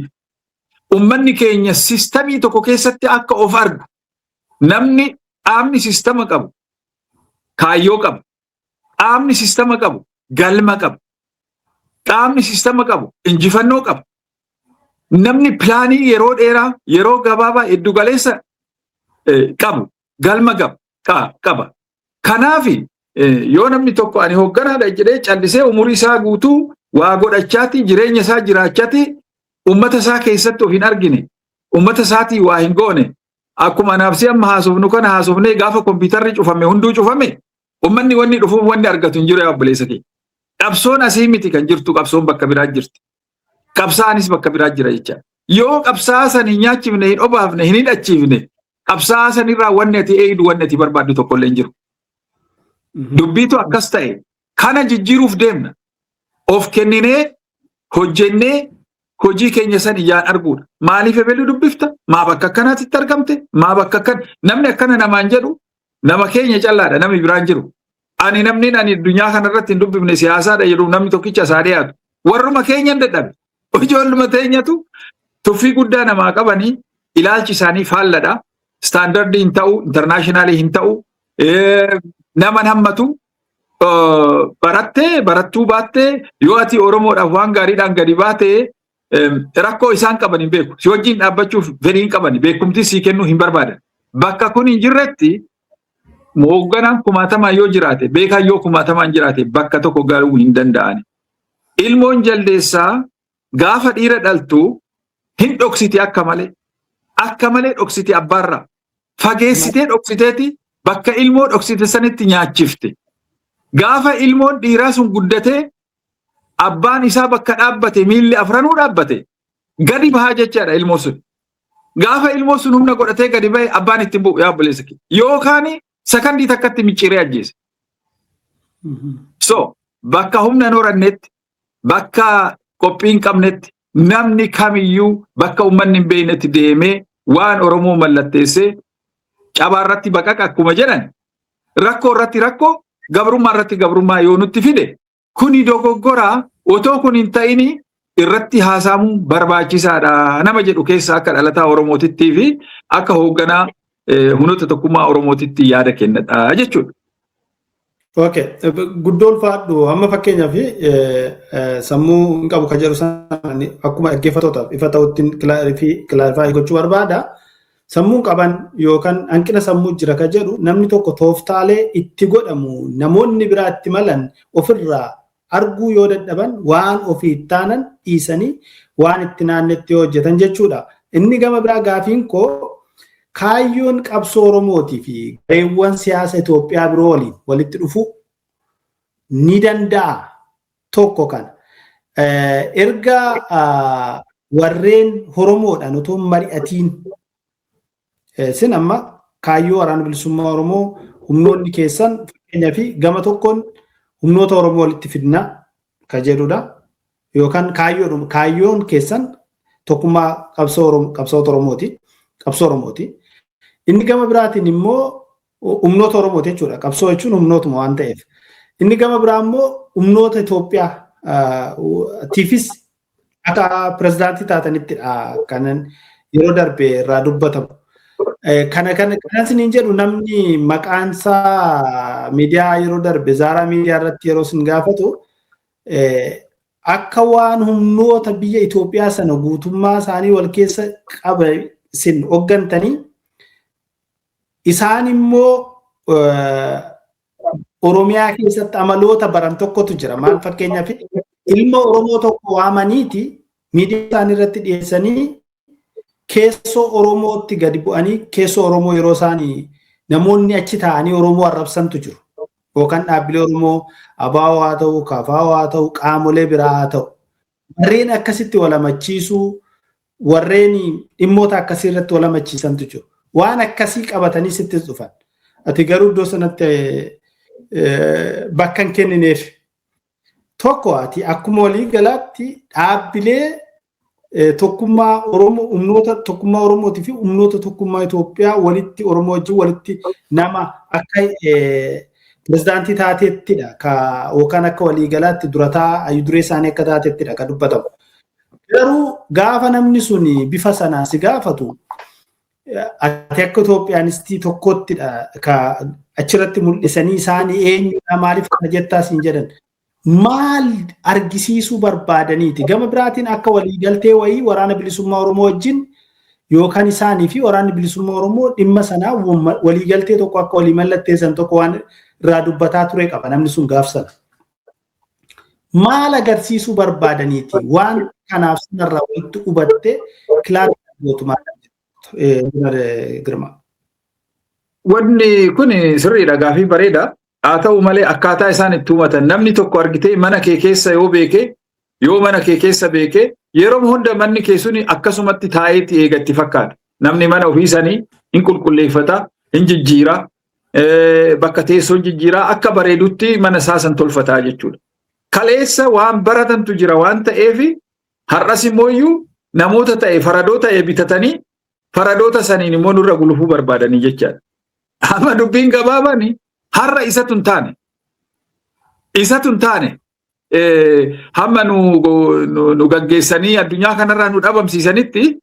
uummanni keenya sistamii tokko keessatti akka of argu namni qaamni sistama qabu kaayyoo qabu qaamni sistama qabu galma qabu qaamni sistama qabu injifannoo qabu namni pilaanii yeroo dheeraa yeroo gabaabaa hedduu galeessa qabu galma qaba. Kanaaf yoo namni tokko ani hoogganaadha jedhee callisee umurii isaa guutuu waa godhachaati jireenya isaa jiraachaati uummata isaa keessatti of hin argine uummata isaatii waa hin goone akkuma anaafsi amma haasofnu kana haasofnee gaafa kompiitarri cufame hunduu cufame uummanni wanni dhufuuf wanni argatu hin jiru yaabbileessa kee. Qabsoon asii miti kan jirtu qabsoon bakka biraa jirti. Qabsaanis bakka biraa jira jecha. Yoo qabsaa san hin nyaachifne hin obaafne hin hidhachiifne qabsaa sanirraa wanni ati eeydu wanni ati barbaaddu tokko illee hin jiru. Dubbiitu akkas ta'e kana jijjiiruuf deemna. Of kenninee hojjennee hojii keenya san ijaan arguudha. Maaliif ebelu dubbifta? Maa bakka akkanaatitti argamte? Maa bakka akkan namni akkana namaan jedhu nama keenya callaadha namni biraan jiru. Ani namni ani addunyaa kanarratti hin dubbifne siyaasaadha jedhu namni tokkicha isaa dhiyaatu. Warruma keenya hin dadhabe. Ijoolluma teenyatu tuffii guddaa namaa qabanii ilaalchi isaanii faalladha. Standardii hin ta'u, internationalii hin ta'u, nama hammatu barattuu baattee yoo ati Oromoodhaaf waan gaariidhaan gadi baatee rakkoo isaan qaban hin beeku. Si wajjin dhaabbachuuf fedhii hin qaban, beekumti sii kennuu hin barbaadan. Bakka kun hin jirretti hoogganaan kumaatamaan yoo jiraate, beekaan yoo kumaatamaan jiraate bakka tokko galuu hin danda'ani. Ilmoon jaldeessaa gaafa dhiira dhaltu hin dhoksiti akka malee dhoksiti abbaarraa. Fageessitee dhoksiteeti bakka ilmoo dhoksite sanitti nyaachifte. Gaafa ilmoon dhiiraa sun guddatee abbaan isaa bakka dhaabbate miilli afranuu dhaabbate gadi bahaa jechaadha ilmoo sun. Gaafa ilmoo sun humna godhatee gadi bahe abbaan ittiin bu'u yaa obboleessa kee. Yookaan sakandii takkatti micciiree ajjeese. So bakka humna hin horannetti bakka qophii hin qabnetti namni kamiyyuu bakka uummanni hin beeknetti deemee waan Oromoo mallatteessee cabaarratti baqaqa akkuma jedhan rakkoo irratti rakkoo gabrummaa irratti gabrummaa yoo nutti fide kuni dogoggoraa otoo kun hin ta'in irratti haasa'amuu barbaachisaadha nama jedhu keessa akka dhalataa Oromootitti fi akka hoogganaa humnoota tokkummaa Oromootitti yaada kennadha jechuudha. Okay, guddoo ulfaadhu amma fakkeenyaaf sammuu hin qabu kan jedhu sana akkuma dhaggeeffattootaaf ifa ta'utti kilaarifaayii gochuu barbaada. Sammuu qaban yookaan hanqina sammuu jira kan jedhu namni tokko tooftaalee itti godhamu namoonni biraa itti malan ofirraa arguu yoo dadhaban waan ofii taanan dhiisanii waan itti naannetti hojjetan jechuudha. Inni gama biraa gaafiin koo kaayyoon qabsoo Oromootii fi gareewwan siyaasa Itoophiyaa biroo waliin walitti dhufuu ni danda'a tokko kana. Erga warreen Oromoodhaan otoo mari'atiin sin amma kaayyoo waraana bilisummaa Oromoo humnoonni keessan fakkeenyaa fi gama tokkoon humnoota Oromoo walitti fidna kan jedhudha. Yookaan kaayyoon keessan tokkummaa qabsoota Oromooti. Qabsoo Oromooti. Inni gama biraatiin immoo humnoota Oromooti jechuudha. Qabsoo jechuun humnootuma waan ta'eef. Inni gama biraa immoo humnoota Itoophiyaa tiifis akka pirezidaantii taatanittidha kanan yeroo darbe irraa dubbatamu. Kana siniin jedhu namni maqaansaa miidiyaa yeroo darbe Zaaraa miidiyaa irratti yeroo sin gaafatu akka waan humnoota biyya Itoophiyaa sana guutummaa isaanii wal keessa sin hoggantanii isaan immoo Oromiyaa keessatti amaloota baran tokkotu jira. Maal fakkeenyaaf ilma Oromoo tokko waamaniiti miidiyaa isaanii irratti dhiyeessanii keessoo Oromootti gadi bu'anii keessoo Oromoo yeroo isaanii namoonni achi taa'anii Oromoo arrabsantu jiru. Yookaan dhaabbilee Oromoo ABO haa ta'u, KFO haa ta'u, qaamolee biraa haa ta'u. Warreen akkasitti walamachiisuu, warreen dhimmoota akkasii irratti walamachiisantu jiru. Waan akkasii qabatanii sittis dhufan. Ati garuu iddoo sanatti bakka hin kennineef. Tokko ati akkuma walii galaatti dhaabbilee tokkummaa Oromoo humnoota tokkummaa Oromootii fi humnoota tokkummaa Itoophiyaa walitti Oromoo wajjin walitti nama akka pirezidaantii taateettidha yookaan akka waliigalaatti durataa duree isaanii akka taateettidha kan dubbatamu. Garuu gaafa namni sun bifa sanaan si gaafatu ati akka Itoophiyaanistii tokkottidha achirratti mul'isanii isaanii eenyudha maaliif kana jettaa siin jedhan. Maal argisiisuu barbaadaniiti gama biraatiin akka waliigaltee wayii waraana bilisummaa Oromoo wajjin yookaan isaanii fi waraanni bilisummaa Oromoo dhimma sanaa waliigaltee tokko akka walii mallatteessan tokko waan irraa dubbataa ture qaba namni sun gaafsana. Maal agarsiisuu barbaadaniiti waan kanaaf sanarraa walitti hubatte kilaarii gootumaa Girma. Wanni kun sirriidha gaafii bareeda. Haa ta'u malee akkaataa isaan itti hubatan namni tokko argitee mana kee keessa yoo mana kee keessa beekee yeroo hunda manni kee suni akkasumatti taa'eetti eegatti fakkaata. Namni mana ofiisanii hin qulqulleeffata, hin jijjiira, bakka teessoo jijjiiraa akka bareedutti mana isaasan tolfataa jechuudha. Kaleessa waan baratantu jira waan ta'eef har'as immoo namoota ta'e faradoo ta'e bitatanii faradoota saniin immoo nurra gulufuu barbaadanii jechaadha. Amma dubbiin gabaabani har'a isatu hin taane hamma nu gaggeessanii addunyaa kanarraa nu dhabamsiisanitti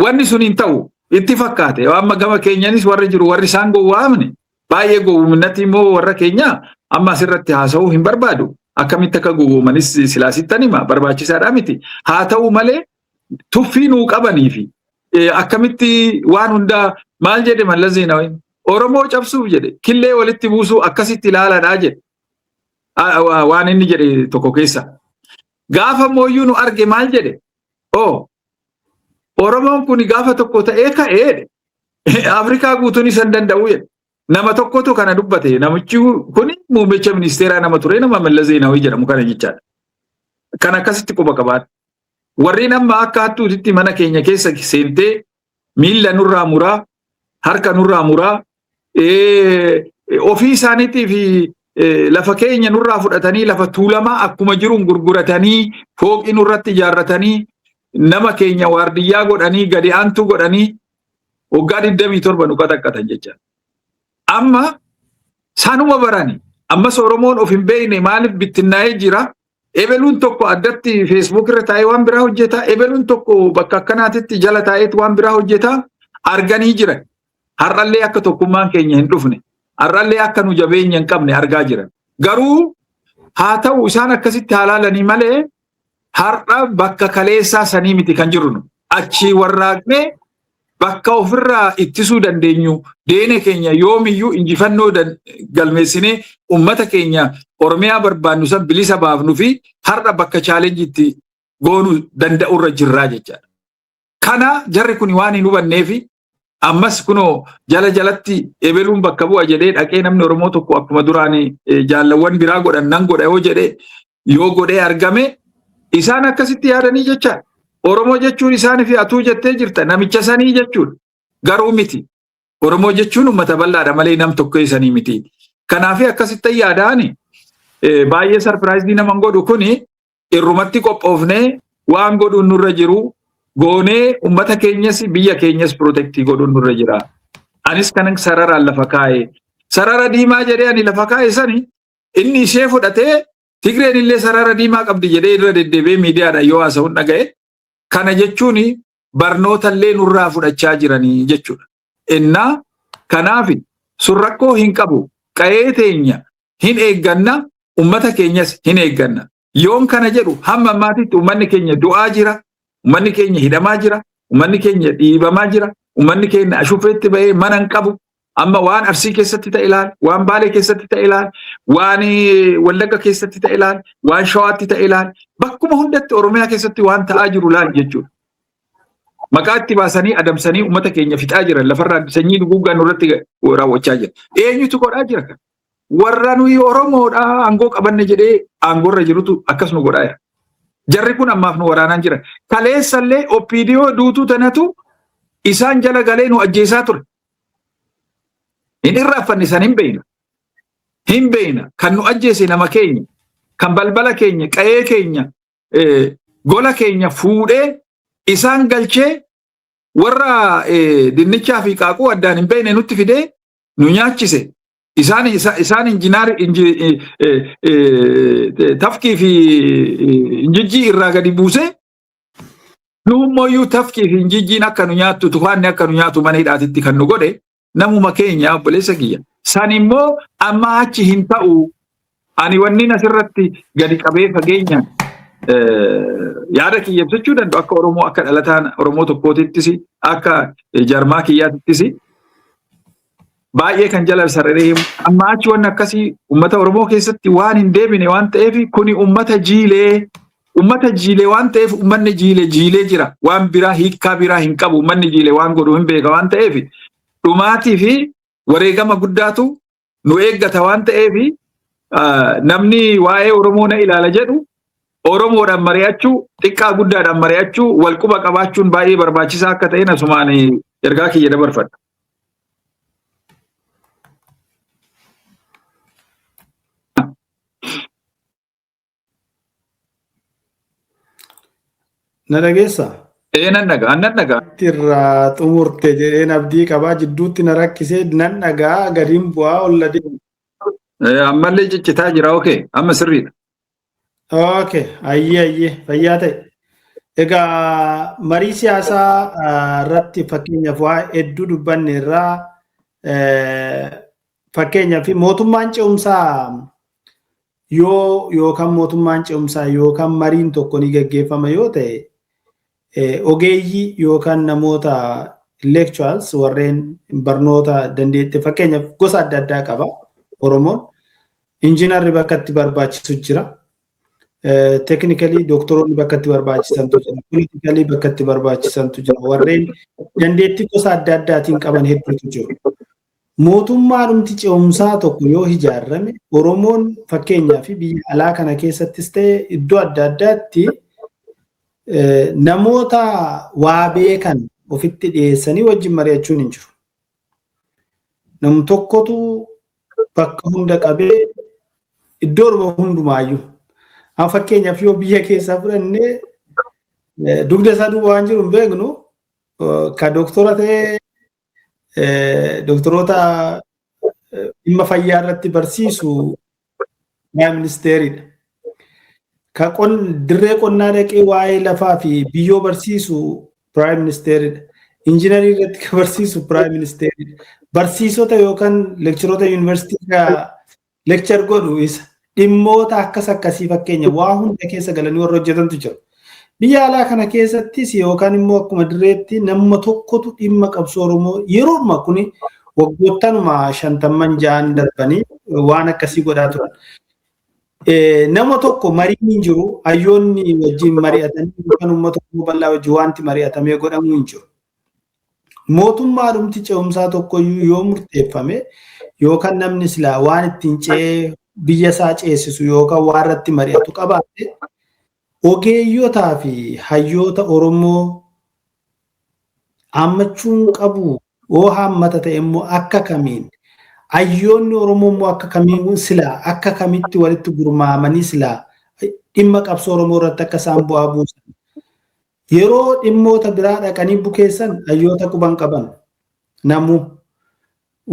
wanni sun hin ta'u itti fakkaate. Amma gama keenyanis warri jiru warri isaan gowwaamne baay'ee gowwumnatti immoo warra keenya amma asirratti haasa'uu hin barbaadu. Akkamitti akka gowwoomanis silaasittan hima barbaachisaadhaa miti. Haa ta'u malee tuffii nuu qabanii fi akkamitti waan hundaa maal jedhe Mallas Zeenaawii Oromoo cabsuuf jedhe killee walitti buusuu akkasitti ilaaladhaa jedhe. Waan inni jedhe tokko keessa. Gaafa mooyyuu nu arge maal jedhe? Oromoon kun gaafa tokko ta'ee ka'ee Afrikaa guutuun isa hin danda'u jedhe. Nama tokkotu kana dubbate. Namichi kun muummicha ministeeraa nama ture nama Mallas Zeenaawii jedhamu kana jechaadha. Kan akkasitti quba qabaate. Warreen amma akka hattuutitti mana keenya keessa seentee miilla nurraa muraa, harka nurraa muraa, ofii isaaniitii fi lafa keenya nurraa fudhatanii lafa tuulamaa akkuma jiruun gurguratanii fooqii nurratti ijaarratanii nama keenya waardiyyaa godhanii gadi aantuu godhanii waggaa 27 nu qaxaqqatan jecha. Amma saanuma barani ammas Oromoon of hin beekne maaliif bittinnaa'ee jira? Ebeluun tokko addatti Facebook irra taa'ee waan biraa hojjeta. Ebeluun tokko bakka akkanaatitti jala taa'eet waan biraa hojjeta. Arganii jiran. Har'allee akka tokkummaan keenya hin dhufne. Har'allee akka nu jabeenya hin qabne argaa jiran. Garuu haa ta'u isaan akkasitti haalaalanii malee har'a bakka kaleessaa sanii miti kan jirru. Achii warraaqnee bakka ofirraa ittisuu dandeenyu deene keenya yoomiyyuu injifannoo galmeessinee ummata keenya Oromiyaa barbaannu san bilisa baafnu fi har'a bakka chaalenjiitti goonuu danda'urra jirraa jechaadha. Kana jarri kun waan hin hubanneefi ammas kunoo jala jalatti ebeluun bakka bu'a jedhee dhaqee namni Oromoo tokko akkuma duraanii jaallawwan biraa godhan nan godha yoo godhee argame isaan akkasitti yaadanii jechaadha. Oromoo jechuun isaanii fi atuu jettee jirta namicha sanii jechuudha. Garuu miti. Oromoo jechuun uummata bal'aadha malee nam tokko isanii miti. Kanaaf akkasitti yaadaani baay'ee sarpiraayizii nama godhu kuni irrumatti qophoofnee waan godhuun nurra jiru goonee uummata keenyas biyya keenyas protectii godhuun nurra jira. Anis kanan sararaan lafa kaa'e. Sarara diimaa jedhee ani lafa kaa'e sani inni ishee fudhatee Tigreen illee sarara diimaa qabdi jedhee irra deddeebi'ee miidiyaadhaan yoo haasa'uun dhaga'e. Kana jechuun barnoota illee nurraa fudhachaa jiranii jechuudha. Innaa kanaaf sun rakkoo hin qabu. Qa'ee teenya hin eegganna, ummata keenyas hin eegganna. Yoon kana jedhu hamma ammaatitti ummanni keenya du'aa jira, ummanni keenya hidhamaa jira, ummanni keenya dhiibamaa jira, ummanni keenya ashufeetti ba'ee mana hin qabu. Amma waan Arsii keessatti ta'e ilaal, waan Baalee keessatti ta'e ilaal, waan Wallagga keessatti ta'e ilaal, waan Shawaatti ta'e ilaal, bakka bakkuma hundatti Oromiyaa keessatti waan ta'aa jiru laal jechuudha. Maqaa itti baasanii adamsanii uummata keenya fixaa jiran lafarraa sanyii duguuggaa nurratti raawwachaa jira. Eenyutu godhaa jira kan? Warra nuyi Oromoodha aangoo qabanne jedhee aangoorra jirutu akkas nu godhaa jira. Jarri kun ammaaf nu waraanaan jira. Kaleessallee OPDO duutuu tanatu isaan jala galee nu ajjeesaa ture. Hin irraanfanne san hin beeyna. Hin beeyna kan nu ajjeese nama keenya, kan balbala keenya, qa'ee keenya, gola keenya fuudhee isaan galchee warra dinnichaa fi qaaquu addaan hin beekne nutti fidee nu nyaachise. Isaan tafkii fi injijjii irraa gadi buuse nuummoyyuu tafkii fi injijjiin akka nu nyaattu tufaanni akka nu nyaatu mana hidhaatitti kan nu godhe namuma keenya obboleessa kiyya. San immoo amma achi hin ta'u ani wanni asirratti gadi qabee fageenyaan yaada kiyya ibsachuu danda'u akka Oromoo akka dhalataan Oromoo tokkootittis akka jarmaa kiyyaatittis baay'ee kan jala sararee amma achi waan akkasii uummata Oromoo keessatti waan hin deebine waan ta'eef kuni uummata jiilee waan ta'eef uummanni jiilee jira waan biraa hiikkaa biraa hin qabu uummanni jiilee waan godhu hin beeka waan ta'eef dhumaatii fi wareegama guddaatu nu eeggata waan ta'eef namni waa'ee Oromoo na ilaala jedhu Oromoodhaan mari'achuu xiqqaa guddaadhaan mari'achuu wal quba qabaachuun baay'ee barbaachisaa akka ta'e asumaan ergaa kiyya dabarfadha. Na dhageessa? Nan dhagaa. Irraa xumurte jedheen abdii qabaa jidduutti na rakkisee nan dhagaa gadiin bu'aa olla deemu. Ammallee ciccitaa jira amma sirriidha. Ayyee fayyaa ta'e. Egaa marii siyaasaa irratti fakkeenyaaf waa hedduu dubbanne irraa fakkeenyaaf mootummaan ce'umsaa yookaan mootummaan ce'umsaa yookaan mariin tokko ni gaggeeffama yoo ta'e ogeeyyii yookaan namoota intellectuals warreen barnoota dandeette fakkeenyaaf gosa adda addaa qaba Oromoon injiinarri bakka itti barbaachisu jira. Technically doktoroonni bakka itti barbaachisantu jira. Politically bakka itti barbaachisantu jira. Warreen dandeettii gosa adda addaatiin qaban hedduutu jiru. Mootummaadhumti ce'umsaa tokko yoo ijaarame Oromoon fakkeenyaa fi biyya alaa kana keessattis ta'e iddoo adda addaatti namoota waa beekan ofitti dhiyeessanii wajjin mari'achuun hin jiru. Nam tokkotu bakka hunda qabee iddoo hundumaayyuu. Fakkeenyaaf yoo biyya keessaa fudhannee dugda isaa duuba waan jiru hin beeknu ka doktora ta'ee doktoroota dhimma fayyaa irratti barsiisu Piraayim Ministeeridha. Ka dirree qonnaa dhaqee waa'ee lafaa fi biyyoo barsiisu Piraayim Ministeeridha. Injiinarii irratti ka barsiisu Piraayim Ministeeridha. Barsiisota yookaan leekcharoota yuunivarsiitii leekchar godhu isa. Dhimmoota akkasii fakkeenya waa hunda keessa galanii warra hojjetantu jiru. Biyya alaa kana keessattis yookaan immoo akkuma dirreetti nama tokkotu dhimma qabsoo Oromoo yeroo ammaa kuni waggoottanuma 56 darbanii waan akkasii godhaa turan. Nama tokko mariin hin jiru hayyoonni wajjin mari'atanii yookaan uummata bal'aa wajjin wanti mari'atamee godhamuu hin jiru. Mootummaadhumti ce'umsaa tokko yoo murteeffame yookaan namni silaa waan ittiin ce'ee biyya isaa ceesisu yookaan waan irratti mari'atu qabaate ogeeyyotaa fi hayyoota Oromoo hammachuun qabu oo hammata ta'e immoo akka kamiin hayyoonni Oromoo immoo akka kamiin silaa akka kamitti walitti gurmaamanii silaa dhimma qabsoo Oromoo irratti akka isaan bu'aa buusan yeroo dhimmoota biraa dhaqanii bukeessan hayyoota quban qaban namuu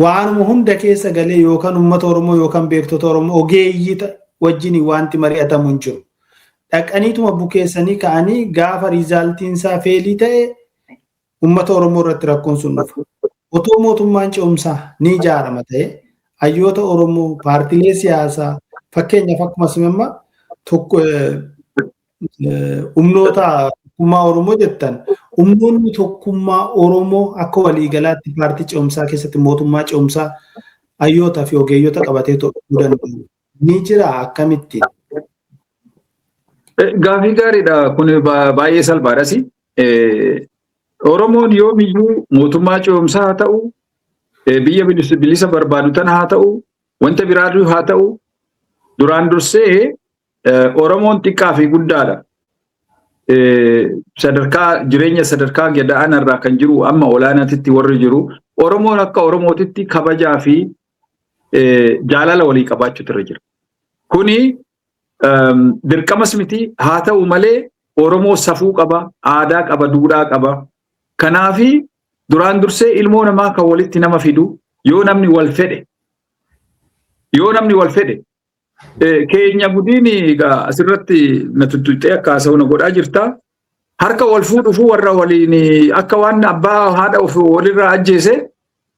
waanuma hunda keessa galee yookaan uummata Oromoo yookaan beektota Oromoo ogeeyyii wajjin wanti mari'atamu hin jiru. Dhaqaniituma bukeessanii ka'anii gaafa riizaaltiin isaa feelii ta'e uummata Oromoo irratti rakkoon sun dhufa. Otoo mootummaan ce'umsaa ni ijaarama ta'e hayyoota Oromoo paartiilee siyaasaa fakkeenyaaf akkuma simamma tokko humnoota tokkummaa Oromoo jettan humnoonni tokkummaa Oromoo akka waliigalaatti paartii ce'umsaa keessatti mootummaa ce'umsaa hayyoota fi ogeeyyota qabatee ta'uu danda'u. Ni jira akkamitti? Gaafii gaariidha kun baay'ee salphaadhasi. Oromoon yoomiyyuu mootummaa ce'umsaa haa ta'u, biyya bilisa barbaadu tana haa ta'u, wanta biraatu haa ta'u, duraan dursee Oromoon xiqqaa fi guddaadha. Sadarkaa jireenya sadarkaa gadaanarraa kan jiru amma olaanaatitti warri jiru Oromoon akka Oromootitti kabajaa fi jaalala walii qabaachuutu irra jira. Kuni dirqamas miti haa ta'u malee Oromoo safuu qaba, aadaa qaba, duudhaa qaba. Kanaafi duraan dursee ilmoo namaa kan walitti nama fidu yoo namni wal fedhe keenya gudiin asirratti na tuttuqxee akka haasa'u na godhaa jirta. Harka wal fuudhufu warra waliin akka waan abbaa haadha of walirraa ajjeese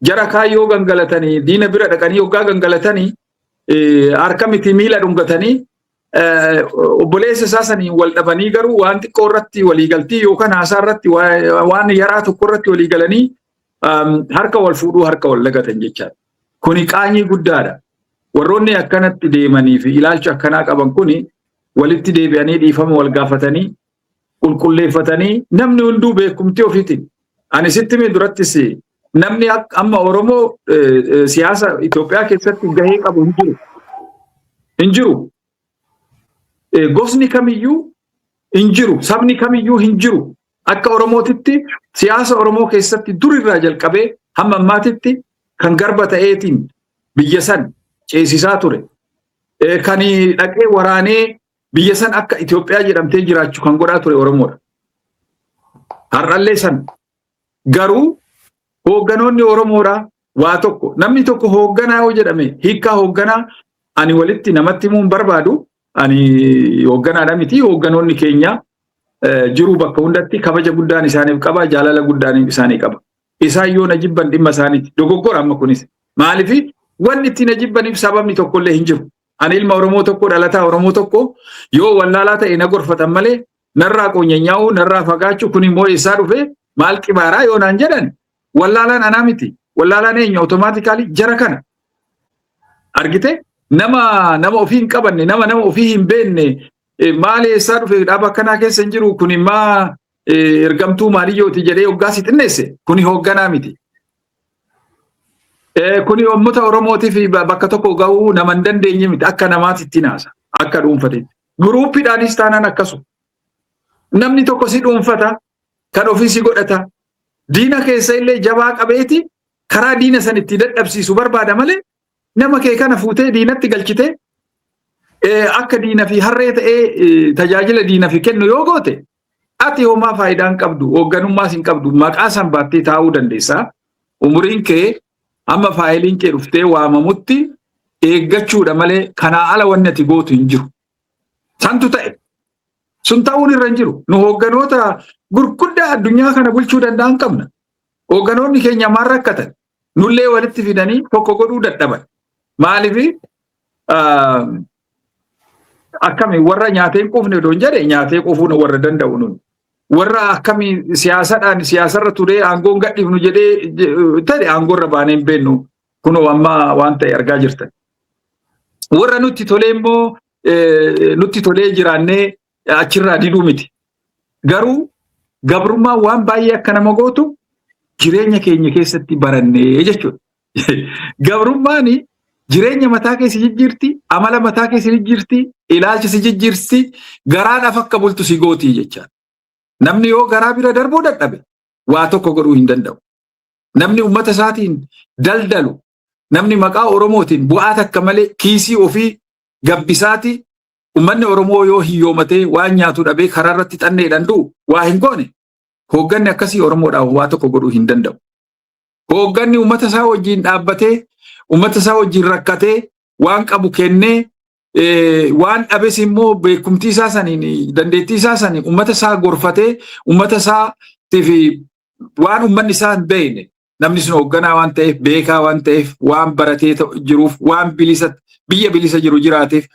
jara kaayyoo gangalatanii diina bira dhaqanii yoggaa gangalatanii harka miti miila dhungatanii obboleessa isaa sanii wal dhabanii garuu waan xiqqoo irratti waliigaltii yookaan haasaa irratti waan yaraa tokko irratti waliigalanii harka wal fuudhuu harka wal lagatan jechaadha. Kuni qaanyii guddaadha. Warroonni akkanatti deemanii fi ilaalcha akkanaa qaban kuni walitti deebi'anii dhiifama wal gaafatanii qulqulleeffatanii namni hunduu beekumtii ofiitiin. Ani sitti mee durattis namni amma Oromoo siyaasa Itoophiyaa keessatti gahee qabu hin jiru. Gosni kamiyyuu hin jiru, sabni kamiyyuu hin jiru. Akka Oromootitti siyaasa Oromoo keessatti durirraa jalqabee hamma ammaatitti kan garba ta'eetiin biyya san ceesisaa ture. Kan dhaqee waraanee biyya san akka Itoophiyaa jedhamtee jiraachuu kan godhaa ture Oromoodha. Har'allee san garuu hoogganoonni Oromoodhaa waa tokko namni tokko hoogganaa yoo jedhame hiikkaa hoogganaa ani walitti namatti himuu hin barbaadu. Ani hoogganaadha miti hoogganoonni keenya jiru bakka hundatti kabaja guddaan isaaniif qaba, jaalala guddaan isaanii qaba. Isaan yoo na jibban dhimma isaaniiti. Dogoggora amma kunis. Maaliif wanni itti na jibbaniif sababni tokkollee hin jiru. Ani ilma Oromoo tokko dhalataa Oromoo tokko yoo wallaalaa ta'e na gorfatan malee narraa qoonyanyaa'uu narraa fagaachuu kun immoo eessaa dhufe maal qibaaraa yoo naan jedhan wallaalaan anaa miti. Wallaalaan eenyu automaatikaalii jara kana. Argite? Nama ofii hin qabanne, nama ofii hin beekne maal eessaa dhufe dhaaba akkanaa keessa hin jiru kun immoo ergamtuu maaliyyooti jedhee hoggaasii xinneesse kuni hoogganaa miti. Kuni uummata Oromootiif bakka tokko gahuu nama hin dandeenye miti akka namaatitti naasa akka dhuunfateetti. Guruuppiidhaanis taanaan akkasuma. Namni tokko si dhuunfata kan ofii si godhata. Diina keessa illee jabaa qabeeti karaa diina san itti dadhabsiisu barbaada malee nama kee kana fuutee diinatti galchite akka diina fi harree ta'ee tajaajila diina fi kennu yoo goote ati homaa faayidaan qabdu hoogganummaas hin qabdu maqaa san baattee taa'uu dandeessa. Umuriin kee amma faayiliin kee dhuftee waamamutti eeggachuudha malee kanaa ala wanni ati gootu hin jiru. Santu ta'e sun ta'uun irra hin jiru. Nu hoogganoota gurguddaa addunyaa kana bulchuu danda'an qabna. Hoogganoonni keenya maal rakkatan nullee walitti fidanii tokko godhuu dadhaban. Maaliif akkami warra nyaatee hin quufne doon jedhe nyaatee quufuun warra danda'u nun. Warra akkami siyaasarra turee aangoon gadhiifnu jedhee ta'e aangoorra baanee hin beennu kunoo amma waan ta'e argaa jirtan. Warra nutti tolee immoo nutti tolee jiraannee achirraa diduu miti. Garuu gabrummaa waan baay'ee akka nama gootu jireenya keenya keessatti barannee jechuudha. Gabrummaani jireenya mataa kee si jijjiirti, amala mataa kee si jijjiirti, ilaalcha si jijjiirti, garaadhaaf akka bultu si gootii jecha. Namni yoo garaa bira darbuu dadhabe waa tokko godhuu hin danda'u. Namni uummata isaatiin daldalu, namni maqaa Oromootiin bu'aa takka malee kiisii ofii gabbisaati uummanni Oromoo yoo hiyyoomatee waan nyaatu dhabee karaa irratti xanneedhaan du'u waa hin goone. Hoogganni akkasii Oromoodhaaf waa tokko godhuu hin danda'u. Hoogganni uummata isaa wajjin dhaabbatee uummata isaa wajjin rakkatee waan qabu kennee waan dhabes immoo beekumtii isaa saniin dandeettii isaa saniin uummata isaa gorfatee uummata isaatiif waan uummanni isaa hin beekne namni sun hoogganaa waan ta'eef beekaa waan ta'eef waan baratee jiruuf waan biyya bilisa jiru jiraateef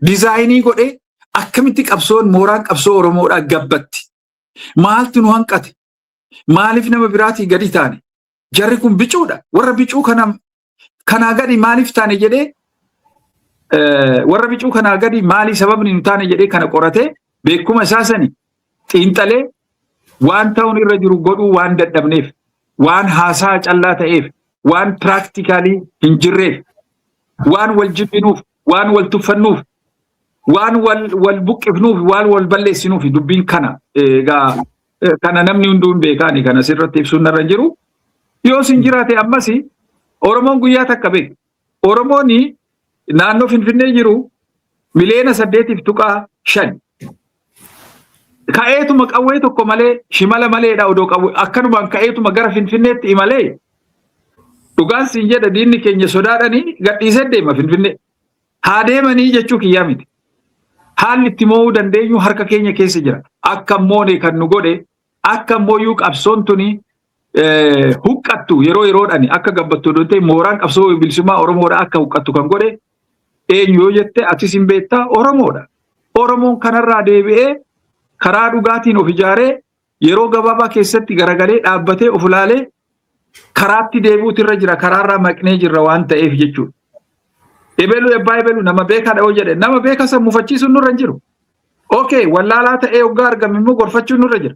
diizaayinii godhee akkamitti qabsoon mooraan qabsoo Oromoodhaa gabbatti. Maaltu nu hanqate? Maaliif nama biraatii gadi taane? Jarri kun bicuudha. Warra bicuu kanaa gadi maaliif taane jedhee warra bicuu kanaa gadi maalii sababni nu taane jedhee kana qoratee beekuma isaa sani xiinxalee waan ta'uun irra jiru godhuu waan dadhabneef waan haasaa callaa ta'eef waan practically hin jirreef waan wal jibbinuuf waan wal tuffannuuf waan wal buqqifnuuf waan wal balleessinuuf dubbiin kana egaa kana namni hunduu hin beekaani kana sirratti ibsuun narra jiru yoo sin jiraate ammas Oromoon guyyaa takka beek Oromoon naannoo Finfinnee jiru miliyoona 8.5 ka'eetuma qawwee tokko malee shimala maleedha odoo qawwee akkanumaan ka'eetuma gara Finfinneetti imalee dhugaan siin jedha diinni keenya sodaadhanii gadhiisee deema Finfinnee haa deemanii jechuu kiyyaa miti haalli itti mo'uu dandeenyu harka keenya keessa jira akka moone kan nu godhe akka mooyyuu qabsoon tuni huqqattu yeroodhaan akka gabbattu doonte mooraan qabsoo bilisummaa Oromoodha akka huqqattu kan godhe eenyu yoo jette atis hin beektaa Oromoodha. Oromoon kanarraa deebi'ee karaa dhugaatiin of ijaaree yeroo gabaabaa keessatti garagalee dhaabbatee of ilaalee karaatti deebi'uutu irra jira karaarraa maqnee jirra waan ta'eef jechuudha. Ebelu ebbaa ebelu nama beekaadha yoo jedhe nama beeka sammuu fachiisuun nurra hin jiru. Okay wallaalaa ta'ee hoggaa argame immoo gorfachuun nurra jira.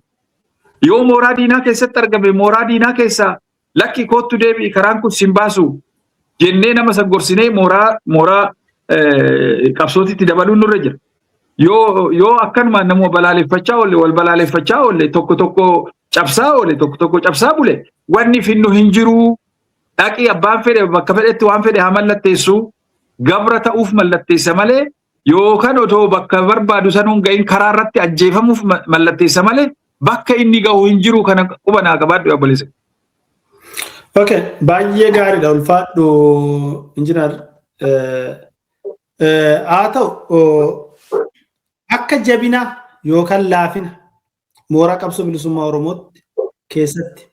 Yoo mooraa diinaa keessatti argame mooraa diinaa keessaa lakki koottu deebi'i karaan kun sin baasu jennee nama san gorsinee mooraa qabsootitti dabaluun nurra jira. Yoo akkanuma nama balaaleffachaa oolle wal balaaleffachaa oolle tokko cabsaa oolle tokko cabsaa bule wanni finnu hin jiru dhaqii abbaan fedhe bakka fedhetti waan fedhe haa mallatteessu gabra ta'uuf mallatteessa malee yookaan otoo bakka barbaadu sanuun ga'iin karaa irratti ajjeefamuuf mallatteessa malee bakka inni gahu hin jiru kana qubanaa qabaadhu obboleessa. Okay, baay'ee gaariidha ulfaadhu injinar haa ta'u akka jabina yookaan laafina mooraa qabsoo bilisummaa Oromootti keessatti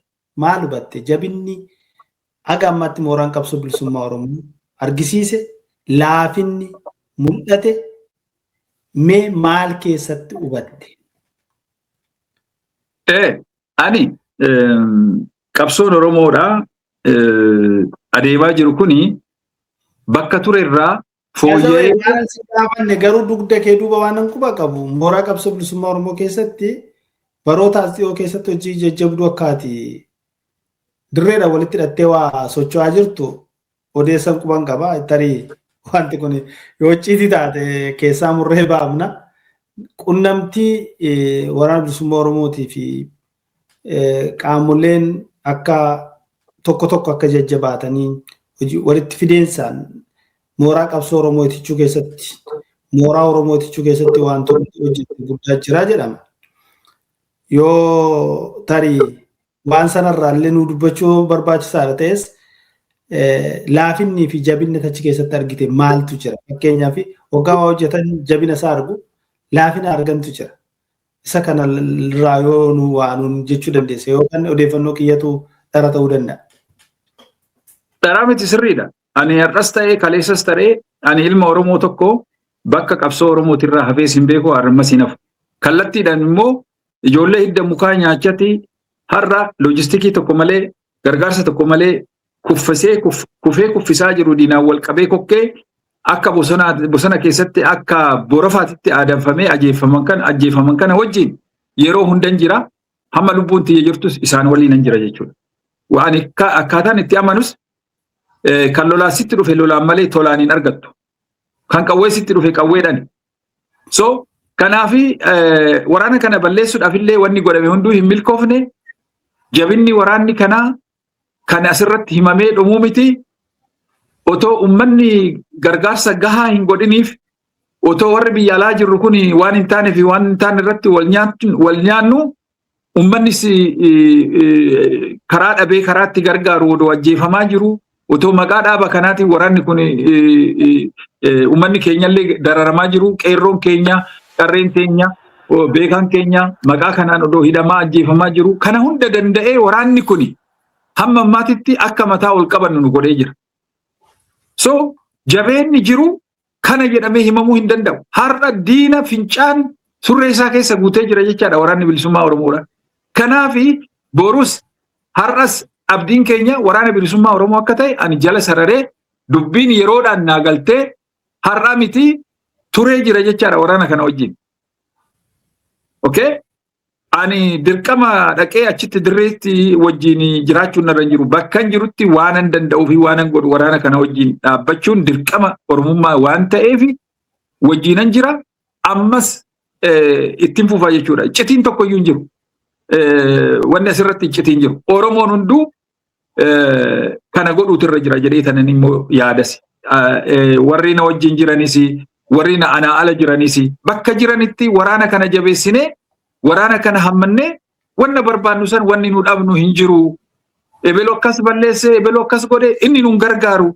maal hubatte jabinni aga ammatti mooraan qabsoo bilisummaa Oromoo argisiise laafinni mul'ate mee maal keessatti hubatte? Ani qabsoon Oromoodha adeemaa jiru kuni bakka ture irraa fooyyee garuu dugda kee duuba waan quba qabu mooraa qabsoo bilisummaa Oromoo keessatti baroota asxiyoo keessatti hojii jajjabduu akkaati dirreedha walitti hidhattee waa socho'aa jirtu odeessan quban qaba tarii wanti kun yoo ciiti taate keessaa murree baafna qunnamtii waraana bilisummaa Oromootii fi qaamoleen akka tokko akka jajjabaatanii hojii walitti fideensaan mooraa qabsoo Oromootichuu keessatti mooraa Oromootichuu keessatti wantoota hojjetu guddaa jira jedhama. Yoo tarii waan sanarraa illee nu dubbachuu barbaachisaadha ta'es laafinnii fi jabinni achi keessatti argite maaltu jira? Fakkeenyaaf waggaa waa hojjetan jabina isaa argu laafina argantu jira. Isa kana irraa yoo nu waanuun jechuu dandeessa yookaan odeeffannoo kiyyatu dhara ta'uu danda'a. Dharaa miti sirriidha. Ani har'as ta'ee kaleessas ta'ee ani ilma Oromoo tokko bakka qabsoo Oromootirraa hafees hin beeku har'ammas hin hafu. Kallattiidhaan immoo ijoollee hidda mukaa nyaachatti har'a loojistikii tokko malee gargaarsa tokko malee kufee kuffisaa jiru diinaan wal qabee kokkee akka bosona keessatti akka borafaatitti aadamfamee ajjeefaman kana wajjin yeroo hundan jira hamma lubbuun tiyya jirtus isaan waliin hin jira jechuudha. Waan akkaataan itti amanus kan lolaa sitti dhufe lolaan malee tolaan hin argattu. Kan qawwee sitti dhufe qawweedhaan. So kanaafi waraana kana balleessuudhaaf illee wanni godhame hunduu hin milkoofne jabinni waraanni kanaa kan asirratti himamee dhumuu miti otoo ummanni gargaarsa gahaa hin godhiniif otoo warri biyya alaa jirru kun waan hin taane fi waan hin taane irratti wal nyaannu ummannis karaa dhabee karaatti gargaaru odoo ajjeefamaa jiru otoo maqaa dhaaba kanaatiin waraanni kun ummanni keenyallee dararamaa jiru qeerroon keenya qarreen keenya beekaan keenya maqaa kanaan odoo hidhamaa ajjeefamaa jiru kana hunda danda'ee waraanni kun hamma ammaatitti akka mataa ol qabannu nu godhee jira. So jabeenni jiru kana jedhamee himamuu hin danda'u. Har'a diina fincaan surree isaa keessa guutee jira jechaadha waraanni bilisummaa Oromoodha. Kanaafi borus har'as abdiin keenya waraana bilisummaa Oromoo akka ta'e ani jala sararee dubbiin yeroodhaan naagaltee har'a miti turee jira jechaadha waraana kana wajjin. Okay? Ani dirqama dhaqee achitti dirreetti wajjin jiraachuun narra jiru. Bakka jirutti waanan danda'uu fi waanan godhu waraana kana wajjin dhaabbachuun dirqama Oromummaa waan ta'eef wajjinan jira. Ammas ittiin fufaa jechuudha. Iccitiin tokkoyyuu hin jiru. Wanni asirratti iccitiin jiru. Oromoon hunduu kana godhuutu irra jira jedhee tanan immoo yaadas. Warri na wajjin jiranis, warri na anaa ala jiranis bakka jiranitti waraana kana jabeessinee waraana kana hammannee wanna barbaannu san wanni nu dhabnu hin jiru. Ebelo akkas balleesse, ebelo akkas godhe inni nun gargaaru.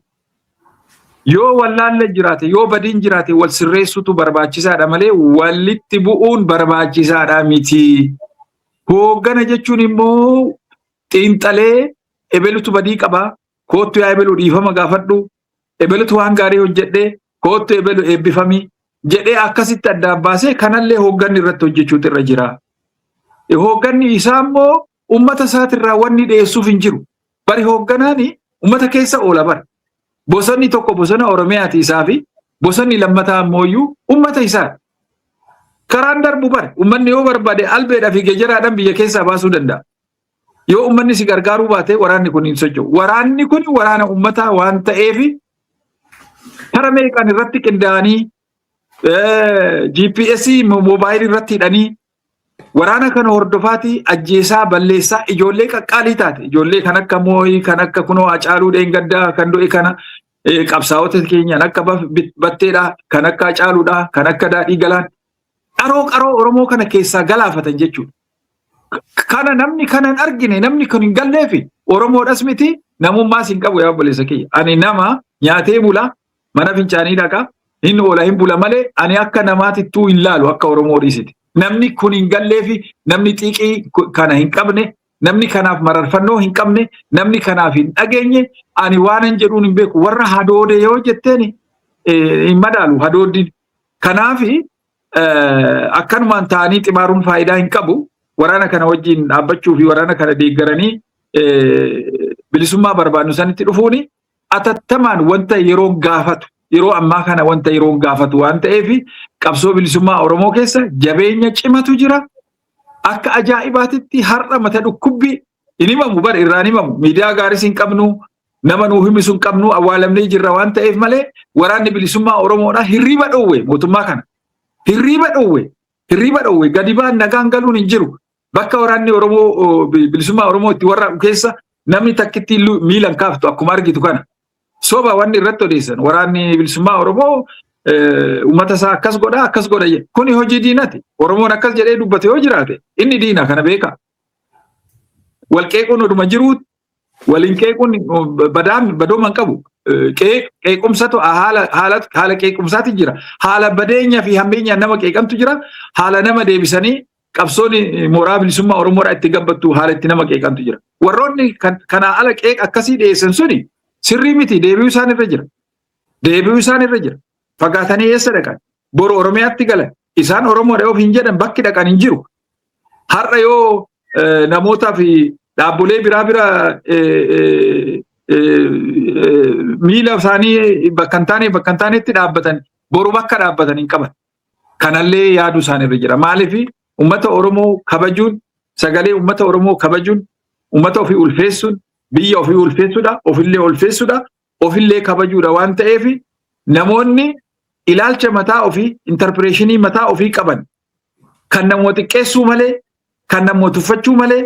Yoo wallaalle jiraate, yoo badiin jiraate wal sirreessutu barbaachisaadha malee walitti bu'uun barbaachisaadha miti. Hooggana jechuun immoo xiinxalee ebelutu badii qaba. Koottu yaa ebelu dhiifama gaafadhu. Ebelutu waan gaarii hojjedhee koottu ebelu eebbifami jedhee akkasitti addaan baasee kanallee hoogganni irratti hojjechuutu irra jira. Hoogganni isaa immoo uummata isaatirraa wanni dhiyeessuuf hin jiru. Bari hoogganaani uummata keessa oola bara. Bosonni tokko bosona Oromiyaati isaa fi bosonni lammataa ammoo uummata isaa. Karaan darbu bara uummanni yoo barbaade albeedhaa fi geejjeraadhaan biyya keessaa baasuu danda'a. Yoo uummanni si gargaaruu baate waraanni kun hin socho'u. Waraanni kun waraana uummataa waan ta'eef kara meeqaan irratti qindaa'anii GPS moobaayilii irratti hidhanii waraana kana hordofaati ajjeesaa balleessaa ijoollee qaqqaalii taate ijoollee kan akka Mooyii kan akka kunoo Hacaaluu Dheengaddaa kan du'e kana qabsaa'ota keenyaan akka Batteedhaa kan akka Hacaaluudhaa kan akka Daadhii Galaan qaroo Oromoo kana keessaa galaafatan jechuudha. Kana namni kanan argine namni kun hin galleefi Oromoodhas miti namummaas hin qabu yaa obboleessa kiyya. Ani nama nyaatee bula mana fincaanii dhaqa hin oola hin bula malee ani akka namaatittuu hin laalu akka Oromoo dhiisiti. Namni kun hin galleefi namni xiiqii kana hin qabne namni kanaaf mararfannoo hin qabne namni kanaaf hin dhageenye ani waanan jedhuun hin beeku warra hadoode yoo jetteen hin madaalu hadooddi. Kanaafi akkanumaan ta'anii ximaaruun faayidaa hin qabu. Waraana kana wajjin dhaabbachuu fi waraana kana deeggaranii bilisummaa barbaannu sanitti dhufuuni atattamaan wanta yeroo gaafatu yeroo ammaa kana wanta yeroo gaafatu waan ta'eef qabsoo bilisummaa Oromoo keessa jabeenya cimatu jira. Akka ajaa'ibaatitti har'a mata dhukkubbii hin himamu bara irraan himamu miidiyaa gaariis hin qabnu nama nuu himisu hin qabnu awwaalamnee jirra waan ta'eef malee waraanni bilisummaa Oromoodha hirriba dhoowwe mootummaa kana hirriba dhoowwe gadi baan nagaan galuun hin jiru. Bakka waraanni Oromoo bilisummaa Oromoo itti warra keessa namni takkitti miilan kaaftu akkuma argitu kana. Soba wanni irratti odeessan waraanni bilisummaa Oromoo uummata isaa akkas godha kuni hojii diinati. Oromoon akkas jedhee dubbate yoo jiraate inni diina kana beeka. Wal qeequun oduma jiruut waliin qeequun badooma hin qabu. Qeequmsatu haala qeequmsaati jira. Haala badeenya fi hammeenyaan nama qeeqamtu jira. Haala nama deebisanii qabsoon mooraa bilisummaa Oromoodhaa itti gabbattu haala itti nama qeeqamtu jira. Warroonni kanaa ala qeeq akkasii dhiyeessan suni sirrii miti deebi'uu isaan irra jira. Fagaatanii eessa dhaqan? Boru Oromiyaatti galan. Isaan Oromoodha yoo hin jedhan bakki dhaqan hin jiru. Har'a yoo namootaa fi dhaabbolee biraa miila isaanii bakka hin taanetti dhaabbatan boru bakka dhaabbatan hin qaban. Kanallee yaaduu isaan irra jira. Maaliif uummata Oromoo kabajuun sagalee uummata Oromoo kabajuun uummata ofii ulfeessuun biyya ofii ulfeessuudha ofillee ulfeessuudha ofillee kabajuudha waan ta'eef namoonni ilaalcha mataa ofii interpreeshinii mataa ofii qaban kan namoota xiqqeessuu malee kan namoota tuffachuu malee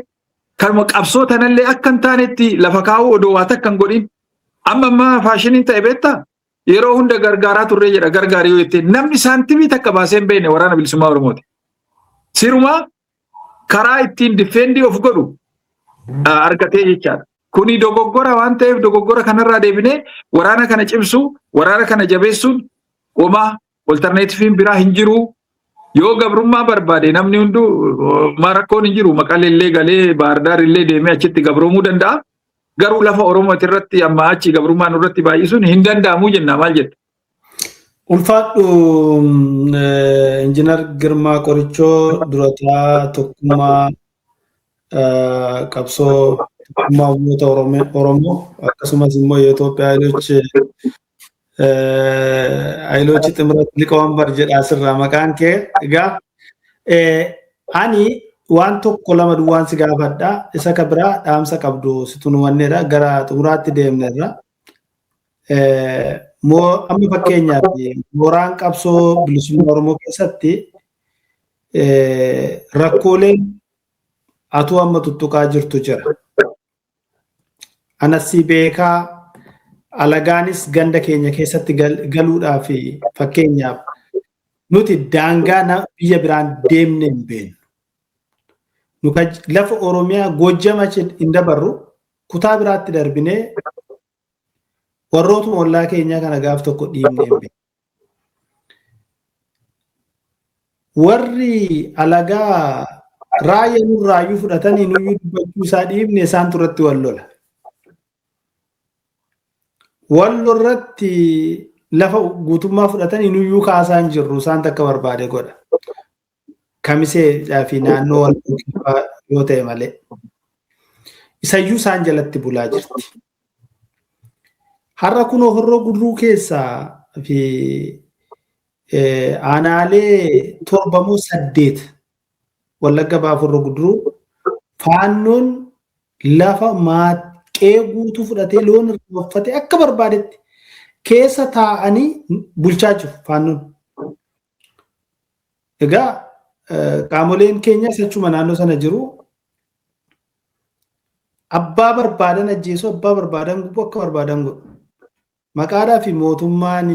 kan qabsoo tanallee akka hin taanetti lafa kaa'uu odoo waa takka hin godhin amma faashiniin ta'e beektaa yeroo hunda gargaaraa turree jedha gargaarii yoo jettee namni saantimii takka baasee hin beekne waraana bilisummaa Oromooti. Sirumaa karaa ittiin difeendii of godhu argatee jechaadha. Kuni dogoggora waan ta'eef dogoggora kanarraa deebinee waraana kana cimsuu waraana kana jabeessuun homaa olterneetifiin biraa hin jiru. Yoo gabrummaa barbaade namni hunduu rakkoon hin jiru Maqalee illee galee Baardaar illee deemee achitti gabroomuu danda'a. Garuu lafa Oromooti irratti amma achi gabrummaan irratti baay'isuun hin danda'amuu jenna maal jettu? Ulfaadhu Injiinar Girmaa Qorichoo durataa tokkummaa qabsoo tokkummaa uummata Oromoo akkasumas immoo የኢትዮጵያ ኃይሎች ጥምረት ሊቀመንበር jedha asirraa maqaan kee egaa Ani waan tokko lama duwwaan si gaafadha. Isa ka biraa dhaamsa qabdu situn wanneedha gara xumuraatti deemneerra. Amma fakkeenyaaf mooraan qabsoo bilisummaa Oromoo keessatti rakkooleen atuu amma tuttuqaa jirtu jira. Anasii beekaa alagaanis ganda keenya keessatti galuudhaaf fakkeenyaaf nuti daangaa biyya biraan deemnee hin beeknu. Lafa Oromiyaa Gojjama hin dabarru kutaa biraatti darbinee warrootuma ollaa keenyaa kana gaaf tokko dhiibnee hin beeknu. Warri alagaa raayyaa nurraayyuu fudhatanii nuyyuu dubbachuu isaa dhiibne isaan turratti wal lola. Wal lolratti lafa guutummaa fudhatanii nuyyuu kaasaa hin jirru isaan takka barbaade godha. Kamisee fi naannoo wal yoo ta'e malee. Isayyuu isaan jalatti bulaa jirti. Har'a kunoo Horroo Guduruu keessaa fi aanaalee 7 Wallagga Bahaa Horroo Guduruu faannoon lafa qe'ee guutuu fudhatee loon irraa uffatee akka barbaadetti keessa taa'anii bulchaa jiru faannoon. Egaa qaamoleen keenya achuma naannoo sana jiru abbaa barbaadan ajjeesuu abbaa barbaadan gubuu akka barbaadan godhu. Maqaadhaa fi mootummaan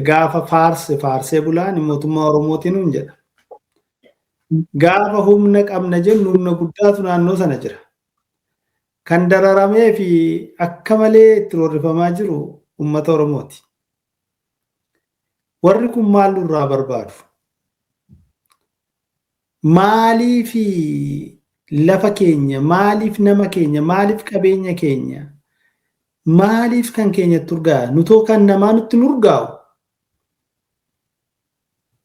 gaafa faarsee bulaan mootummaa Oromootiin hin jedha. Gaafa humna qabna jennu humna guddaatu naannoo sana jira. Kan dararamee fi akka malee itti roorrifamaa jiru uummata Oromooti. Warri kun maal nurraa barbaadu? Maaliif lafa keenya, maaliif nama keenya, maaliif qabeenya keenya, maaliif kan keenyatti urgaa'a? Nutoo kan namaa nutti nurgaa'u?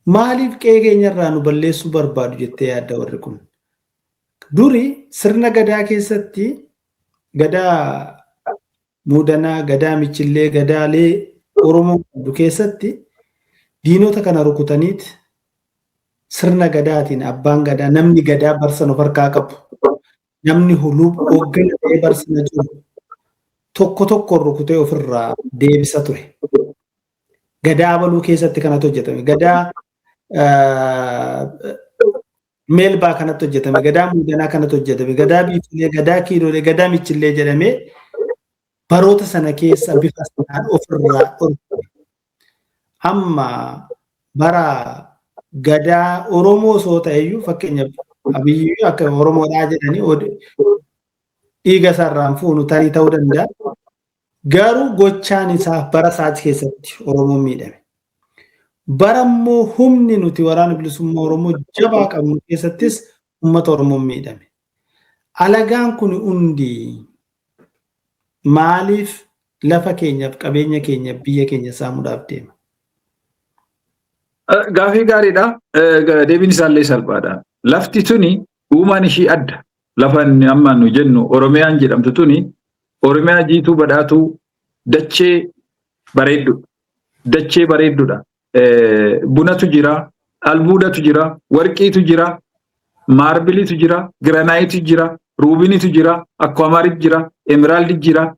Maaliif qe'ee keenyarraa nu balleessuu barbaadu jettee yaadda warri kun? Duri sirna gadaa keessatti gadaa muudanaa, gadaa michillee, gadaalee Oromoo qabdu keessatti diinota kana rukutaniiti sirna gadaatiin abbaan gadaa namni gadaa barsan of harkaa qabu namni huluub hooggana ta'ee barsana jiru tokko rukutee ofirraa deebisa ture. Gadaa baluu keessatti kanatu hojjetame. Gadaa meelbaa kanatti hojjetame. Gadaa muudanaa kanatti hojjetame. Gadaa biifilee, gadaa kiiloolee, gadaa michillee jedhamee baroota sana keessa bifa sanaan ofirraa dhorkame. Amma bara gadaa Oromoo osoo ta'eyyuu fakkeenyaaf Abiyyuu akka Oromoodhaa jedhanii dhiiga isaarraan fuunu tarii ta'uu danda'a. Garuu gochaan isaa bara isaati keessatti Oromoon miidhame. Bara immoo humni nuti waraana bilisummaa Oromoo jabaa qabnu keessattis uummata Oromoon miidhame. Alagaan kun hundi maaliif lafa keenyaaf qabeenya keenya biyya keenya saamuudhaaf deema? Gaafii gaariidha. Deebiin isaallee salphaadha. Lafti tuni uumaan ishii adda. Lafan amma nu jennu Oromiyaan jedhamtu tuni Oromiyaa jiituu badhaatuu dachee bareeddu. Dachee bareeddudha. Bunatu jira, albuudatu jira, warqiitu jira, maarbiliitu jira, granaayitu jira, ruubinitu jira, akwaamaaritu jira, emeraaldi jira.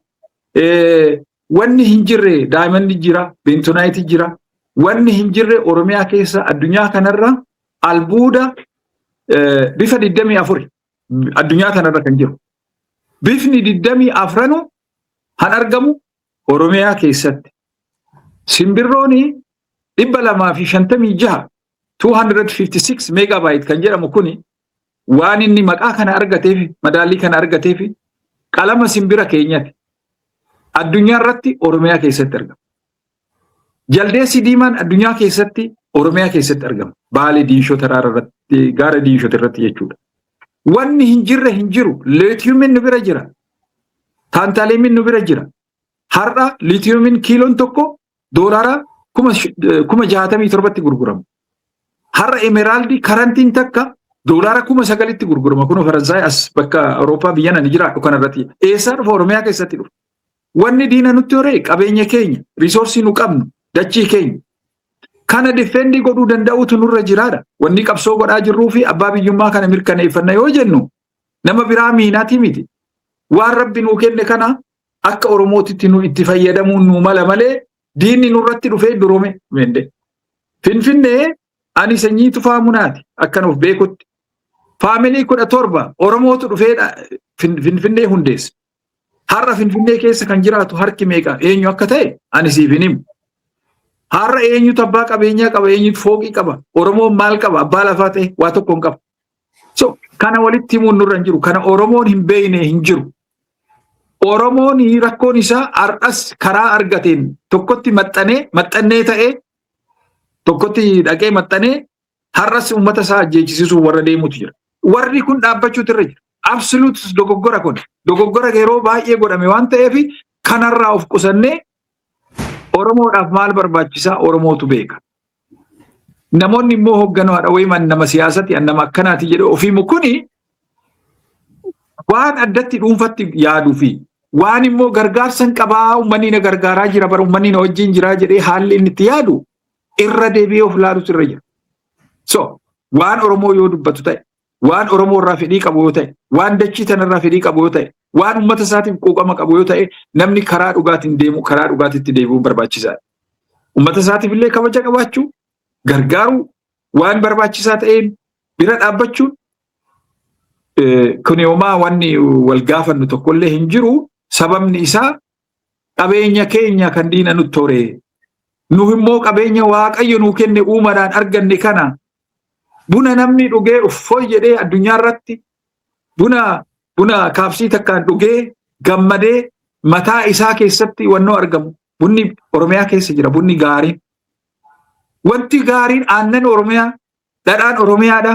Wanni hin jirre daayimandi jira, bentonaayitu jira. Wanni hin jirre Oromiyaa keessa addunyaa kanarra albuuda bifa 24 addunyaa kanarra kan jiru. Bifni 24 han argamu Oromiyaa keessatti. Simbirrooni 256 256 megabyte kan jedhamu kuni waan inni maqaa kana argateef madaalii kana argateef qalama simbira keenyati. Addunyaa irratti Oromiyaa keessatti argama. Jaldeessi diimaan addunyaa keessatti Oromiyaa keessatti argama. Baalee Diinshoo Taraara irratti gaara Diinshoo irratti jechuudha. Wanni hin jirre hin jiru. Liitiyuumiin nu bira jira. Taantaaleemiin nu bira jira. Har'a liitiyuumiin kiiloon tokko doolaara 67,000 gurgurama. Har'a emeraaldi karantiin takka doolaara 9,000 gurgurama. Kun Faransaay as bakka Awurooppaa biyya nani jiraadhu kanarratti. Eessaa dhufa Oromiyaa keessatti dhufa. Wanni diina nutti horee qabeenya keenya, risoorsii nu qabnu, dachii keenya. kana defendi godhuu danda'utu nurra jiraadha. Wanni qabsoo godhaa jirruu fi abbaa biyyummaa kana mirkaneeffanna yoo jennu nama biraa miinaati miti. Waan rabbi nuu kenne kana akka Oromootitti nu itti fayyadamuun nu mala malee diinni nurratti dhufee durome mende. Finfinnee ani sanyii Tufaa Munaati akkan of beekutti. Faamilii 17 Oromootu dhufee Finfinnee hundeesse. Har'a Finfinnee keessa kan jiraatu harki meeqa eenyu akka ta'e ani siif hin himu. Har'a eenyutu abbaa qabeenyaa qaba, eenyutu fooqii qaba, Oromoon maal qaba, abbaa lafaa ta'e waa tokko hin qabu. So kana walitti himuun nurra hin jiru, kana Oromoon hin beekne hin jiru. Oromoon rakkoon isaa har'as karaa argateen tokkotti maxxannee ta'ee tokkotti dhaqee maxxanee har'as uummata isaa ajjeechisiisuuf warra deemutu jira. Warri kun dhaabbachuutu irra jira. Absoluut dogoggora kun dogoggora yeroo baay'ee godhame waan ta'eef kanarraa of qusannee Oromoodhaaf maal barbaachisaa Oromootu beeka. Namoonni immoo hoogganoodha wayiman nama siyaasati nama akkanaati jedhe ofiimu kuni waan addatti dhuunfatti yaaduu fi waan immoo gargaarsan qabaa uummanni na gargaaraa jira bara uummanni na wajjin jira jedhee haalli inni itti yaadu irra deebi'ee of laaluutu irra jira. So waan Oromoo yoo dubbatu ta'e waan Oromoo irraa fedhii qabu yoo ta'e waan dachii tanarraa fedhii qabu yoo ta'e waan uummata isaatiif quuqama qabu yoo ta'e namni karaa dhugaatiin deemu karaa dhugaatitti deebi'uun barbaachisaadha. Uummata isaatiif illee kabaja qabaachuu gargaaruu waan barbaachisaa ta'een bira dhaabbachuun kun yoomaa wanni wal gaafannu tokkollee hin jiru. Sababni isaa qabeenya keenya kan diina nutti horee nu immoo qabeenya Waaqayyo nuu kenne uumadhaan arganne kana buna namni dhugee uffooy jedhee addunyaa irratti buna kaabsii takkaan dhugee gammadee mataa isaa keessatti wannoo argamu bunni Oromiyaa keessa jira. Bunni gaariin wanti gaariin aannan Oromiyaa dhadhaan Oromiyaadha.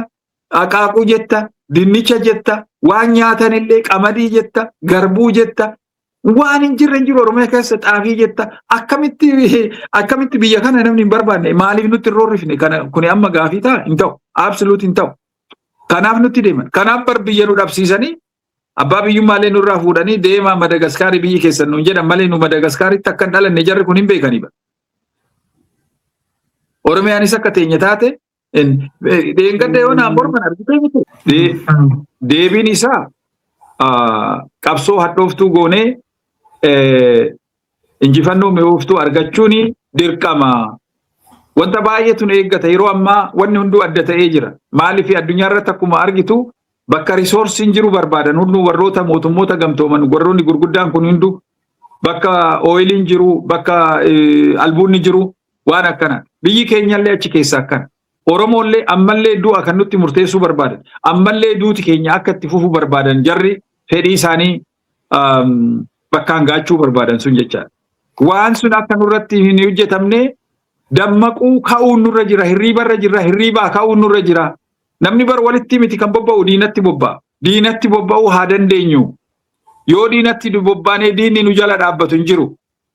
Aqaaquu jetta, dinnicha jetta, waan nyaatan illee qamadii jetta, garbuu jetta, waan hin jirre Oromiyaa keessa xaafii jetta. Akkamitti biyya kana namni hin barbaanne maaliif nutti hin roorrifne kana kuni amma gaafii ta'a hin ta'u. Absoluut hin ta'u. Kanaaf nutti deeman. Kanaaf bar biyya nu dhabsiisanii abbaa biyyummaallee nurraa fuudhanii deemaa Madagaskaarii biyyi keessan nuun jedhan malee nu Madagaskaaritti akka hin dhalanne jarri kun hin beekanii. Oromiyaanis akka teenya taate deengadda yoo naan morman argitee miti. Deebiin isaa qabsoo hadhooftuu goonee injifannoo mi'ooftuu argachuun dirqama. Wanta baay'eetu nu eeggata yeroo ammaa wanni hunduu adda ta'ee jira. Maaliif addunyaa irratti akkuma argitu bakka riisoorsiin jiru barbaadan hunduu warroota mootummoota gamtooman warroonni gurguddaan kun hunduu bakka ooyiliin jiru bakka albuunni jiru waan akkana. Biyyi keenyallee achi keessa akkana. Oromoollee ammallee du'a kan nutti murteessuu barbaadan. Ammallee duuti keenya akka itti fufuu barbaadan jarri fedhii isaanii bakkaan gaachuu barbaadan sun jechaadha. Waan sun akka nurratti hin hojjetamne dammaquu ka'uun nurra jira, hirriibarra jira, hirriibaa ka'uun nurra jira. Namni bar walitti miti kan bobba'u diinatti bobba'a. Diinatti bobba'uu haa dandeenyu. Yoo diinatti bobbaanee diinni nu jala dhaabbatu hin jiru.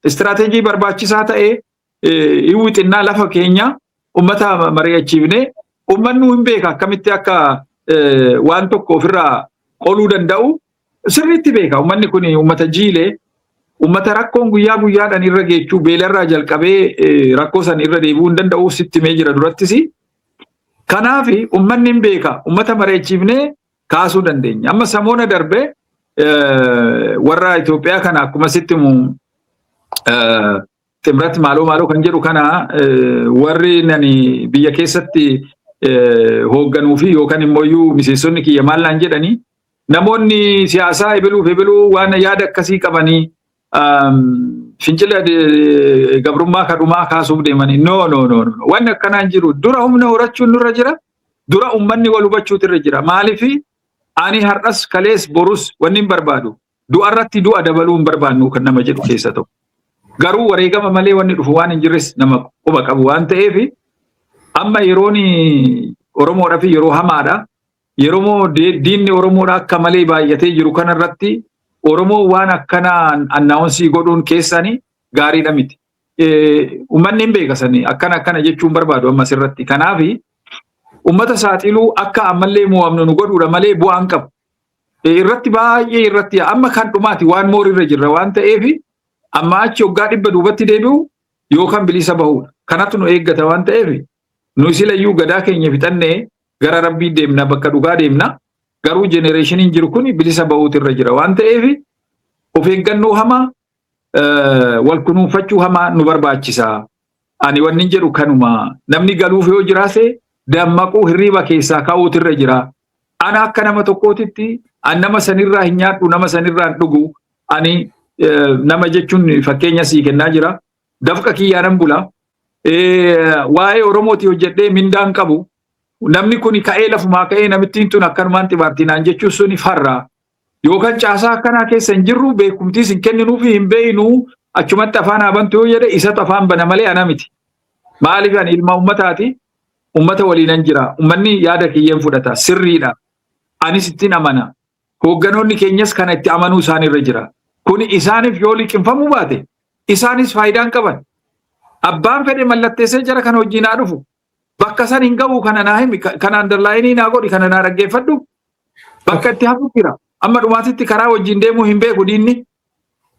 Istiraateejii barbaachisaa ta'ee hin wixinnaa lafa keenya ummata mari'achiifne ummannu hin beeka akkamitti akka waan tokko ofirraa qoluu danda'u sirriitti beeka. Ummanni kun ummata jiilee ummata rakkoon guyyaa guyyaadhaan irra geechuu beelarraa jalqabee rakkoo san irra deebi'uu hin danda'u sitti mee jira durattis. Kanaaf ummanni hin beeka ummata mari'achiifnee kaasuu dandeenya. Amma samoona darbe warra Itoophiyaa kana akkuma sitti ximratti maaloo kan jedhu kana warri nani biyya keessatti hoogganuu fi yookaan immoo miseensonni kiyya maallaan jedhanii namoonni siyaasaa ebiluu waan yaada akkasii qabanii fincila gabrummaa kadhumaa kaasuuf deemanii no waan akkanaan jiru dura humna horachuun nurra jira dura ummanni wal hubachuutu irra jira. Maaliif ani har'as kalees borus wanni hin barbaadu du'arratti du'a dabaluu hin barbaannu kan nama jedhu keessa ta'u. Garuu wareegama malee wanni dhufu waan hin jirres nama quba qabu waan ta'eef amma yeroon Oromoodhaaf yeroo hamaadha. Yeroo diinni Oromoodha akka malee baay'atee jiru kanarratti Oromoo waan akkanaan annaawunsii godhuun keessanii gaariidha miti. Uummanni hin beekasanii akkana jechuun barbaadu ammas irratti. Kanaaf uummata saaxiluu akka ammallee mo'amnu nu godhuudha malee bu'aan qabu. Irratti baay'ee irratti amma kan dhumaati waan moorirra jirra waan ta'eef amma achi waggaa 100 duubatti deebi'u yookaan bilisa bahuudha. kanatu nu eeggata waan ta'eef nu silayyuu gadaa keenya fixannee gara rabbii deemna bakka dhugaa deemna garuu generationiin jiru kun bilisa ba'uutu irra jira waan ta'eef of eeggannoo hamaa wal kunuunfachuu hamaa nu barbaachisa. Ani wanni jedhu kanuma namni galuuf yoo jiraate dammaquu hirriba keessaa ka'uutu irra jira. Ana akka nama tokkootitti an nama sanirraa hin nyaadhu nama sanirraa hin dhugu ani nama jechuun fakkeenya sii kennaa jira. Dafqa kiyyaanan bula. Waa'ee Oromooti hojjedhee mindaan qabu. Namni kun ka'ee lafumaa ka'ee namittiin tun akkanumaan xibaartinaan jechuun suni farraa. Yookaan caasaa akkanaa keessa hin jirru beekumtiis hin kenninuu fi hin beeynu achumatti afaan habantu yoo jedhe isatu afaan bana malee ana miti. Maaliif ani ilma ummataati? Ummata waliinan jira. Ummanni yaada kiyyeen fudhata. Sirriidha. Anis ittiin amana. Hoogganoonni keenyas kana itti amanuu isaanirra jira. Kuni isaaniif yoo liqinfamuu baate isaanis faayidaan qaban. Abbaan fedhe mallatteessee jara kana wajjin haa dhufu. Bakka san hin qabu kana naa himi kana underlaayinii naa godhi kana naa dhaggeeffadhu. Bakka itti hafu jira. Amma dhumaatitti karaa wajjin deemuu hin beeku diinni.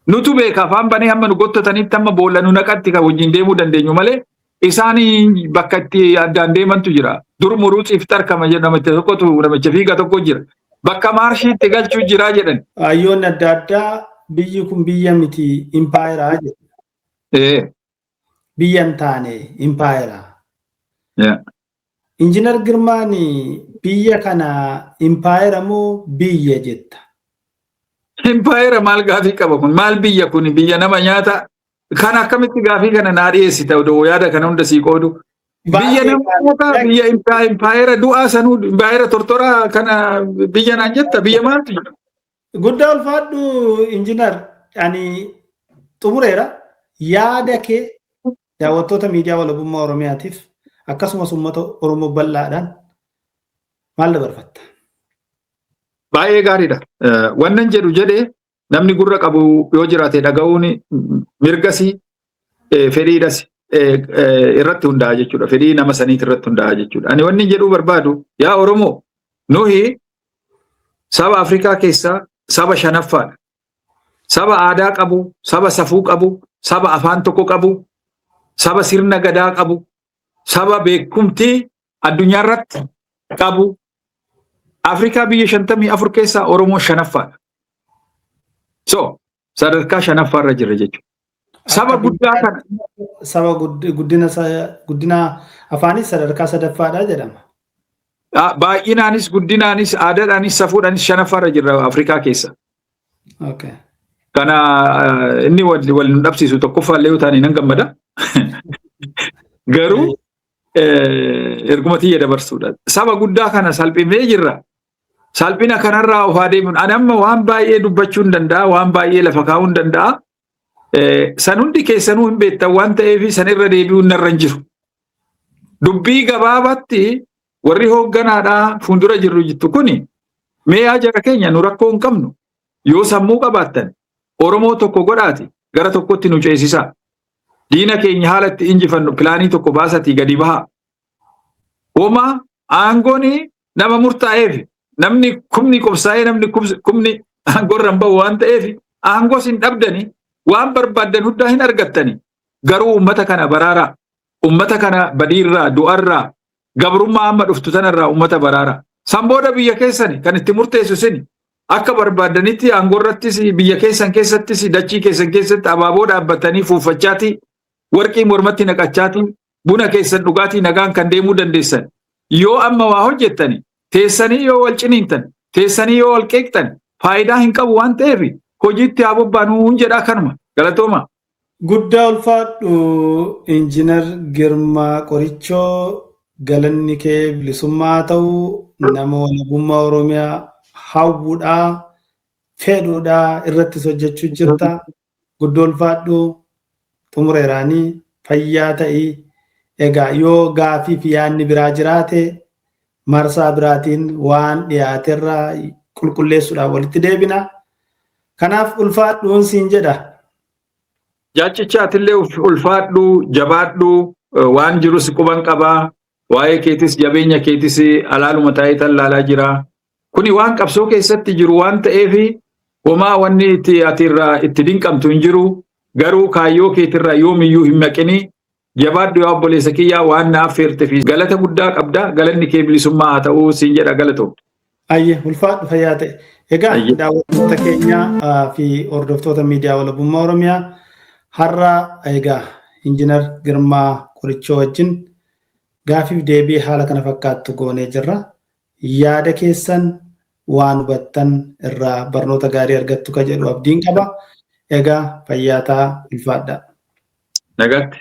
Nutu beeka afaan banee hamma nu gottotanitti hamma boolla nu naqatti kan wajjin deemuu dandeenyu malee isaanii bakka itti addaan deemantu jira. Dur muruuts iftar kama namicha tokkotu namicha fiiga tokko jira. Bakka maarshiitti galchuu jira jedhan. Hayyoon adda addaa biyyi kun biyya miti impaayeraa jedhu. Biyya hin taane impaayeraa. Injiinar Girmaan biyya kana impaayera moo biyya jetta? Impaayera maal gaafii qaba kun? Maal biyya kun? Biyya nama nyaata. Kan akkamitti gaafii kana naa dhiyeessita odoo yaada kana hunda sii qoodu. Biyya nama nyaata biyya impaayera du'aa sanuu impaayera tortoraa kana biyya naan jetta biyya maaltu jira? Guddaa ulfaadhu injiinar ani xumureera yaada kee daawwattoota miidiyaa walabummaa Oromiyaatiif akkasumas uummata Oromoo bal'aadhaan maal dabarfatta? Baay'ee gaariidha. Wannan jedhu jedhee namni gurra qabu yoo jiraate dhaga'uun mirgasii fedhiidhas irratti hundaa'a jechuudha. Fedhii nama saniit irratti hundaa'a jechuudha. Ani wanni jedhuu barbaadu yaa Oromoo nuyi saba Afrikaa keessaa saba shanaffaadha. Saba aadaa qabu, saba safuu qabu, saba afaan tokko qabu, saba sirna gadaa qabu, saba beekumtii addunyaa irratti qabu. Afrikaa biyya 54 keessaa Oromoon shanaffaadha. So sadarkaa shanaffa irra jira jechuudha. Saba guddaa kana. Saba guddina afaanis sadarkaa sadaffaadha jedhama. Baay'inaanis guddinaanis aadaadhaanis safuudhaanis shanaffa irra jira Afrikaa keessa. Kana inni wal nu dhabsiisu tokkoffaa illee yoo taane nan gammada. Garuu erguma tiyya dabarsuudha. Saba guddaa kana salphimee jirra. Salphina kanarraa of adeemuun ani amma waan baay'ee dubbachuu hin danda'a, waan baay'ee lafa kaa'uu hin danda'a. San hundi keessanuu hin beektan waan ta'eef sanirra deebi'uun narra hin jiru. Dubbii gabaabaatti warri hoogganaadhaa fuuldura jirru jettu kuni mee jara keenya nu rakkoo hin qabnu yoo sammuu qabaattan Oromoo tokko godhaati gara tokkotti nu ceesisaa. Diina keenya haala itti injifannu pilaanii tokko baasatii gadi bahaa. Homaa aangoon nama murtaa'eef namni kumni qobsaa'ee namni kumni aangoorra hin bahu waan ta'eef aangoos hin dhabdani waan barbaaddan hundaa hin argattani. Garuu uummata kana baraaraa, uummata kana badiirraa, du'arraa, gabrummaa amma dhuftu tanarraa uummata baraaraa. Sambooda biyya keessani kan itti murteessu sini akka barbaaddanitti aangoorrattis biyya keessan keessattis dachii keessan keessatti abaaboo dhaabbatanii fuuffachaatii warqii mormatti naqachaatii buna keessan dhugaatii nagaan kan deemuu dandeessan. Yoo amma waa hojjettani teessanii yoo wal ciniintan teessanii yoo wal qeeqxan faayidaa hin qabu waan ta'eef hojiitti haa bobbaanuu jedhaa kanuma galatooma. Guddaa ulfaadhu Injiinar Girmaa Qorichoo galanni kee bilisummaa ta'uu nama walabummaa Oromiyaa hawwuudhaa fedhuudhaa irrattis hojjechuu jirta. Guddaa ulfaadhu xumureeraanii fayyaa ta'ii egaa yoo gaafii fi yaadni biraa jiraate marsaa biraatiin waan dhiyaaterraa qulqulleessuudhaan walitti deebina. Kanaaf ulfaadhuun siin jedha. Jaachichaatillee ulfaadhu jabaadhu waan jirus quban qabaa. Waa'ee keetis jabeenya keetis alaaluma taa'ee tallaalaa jira. Kuni waan qabsoo keessatti jiru waan ta'eef homaa wanni itti atirraa itti dinqamtu hin jiru. Garuu kaayyoo keetirraa yoomiyyuu hin maqini. Jabaaddu yaa obboleessa kiyyaa waan naaf feerte fi galata guddaa qabda. Galanni kee bilisummaa haa ta'uu siin jedha galatoo. Ayye ulfaadhu fayyaa ta'e. Egaa daawwattoota keenya fi hordoftoota miidiyaa walabummaa Oromiyaa har'a egaa Injiinar Girmaa Qorichoo wajjin gaafiif deebii haala kana fakkaattu goonee jirra. Yaada keessan waan hubattan irraa barnoota gaarii argattu ka jedhu abdiin qaba. Egaa fayyaa ta'aa ulfaadhaa. Nagaatti.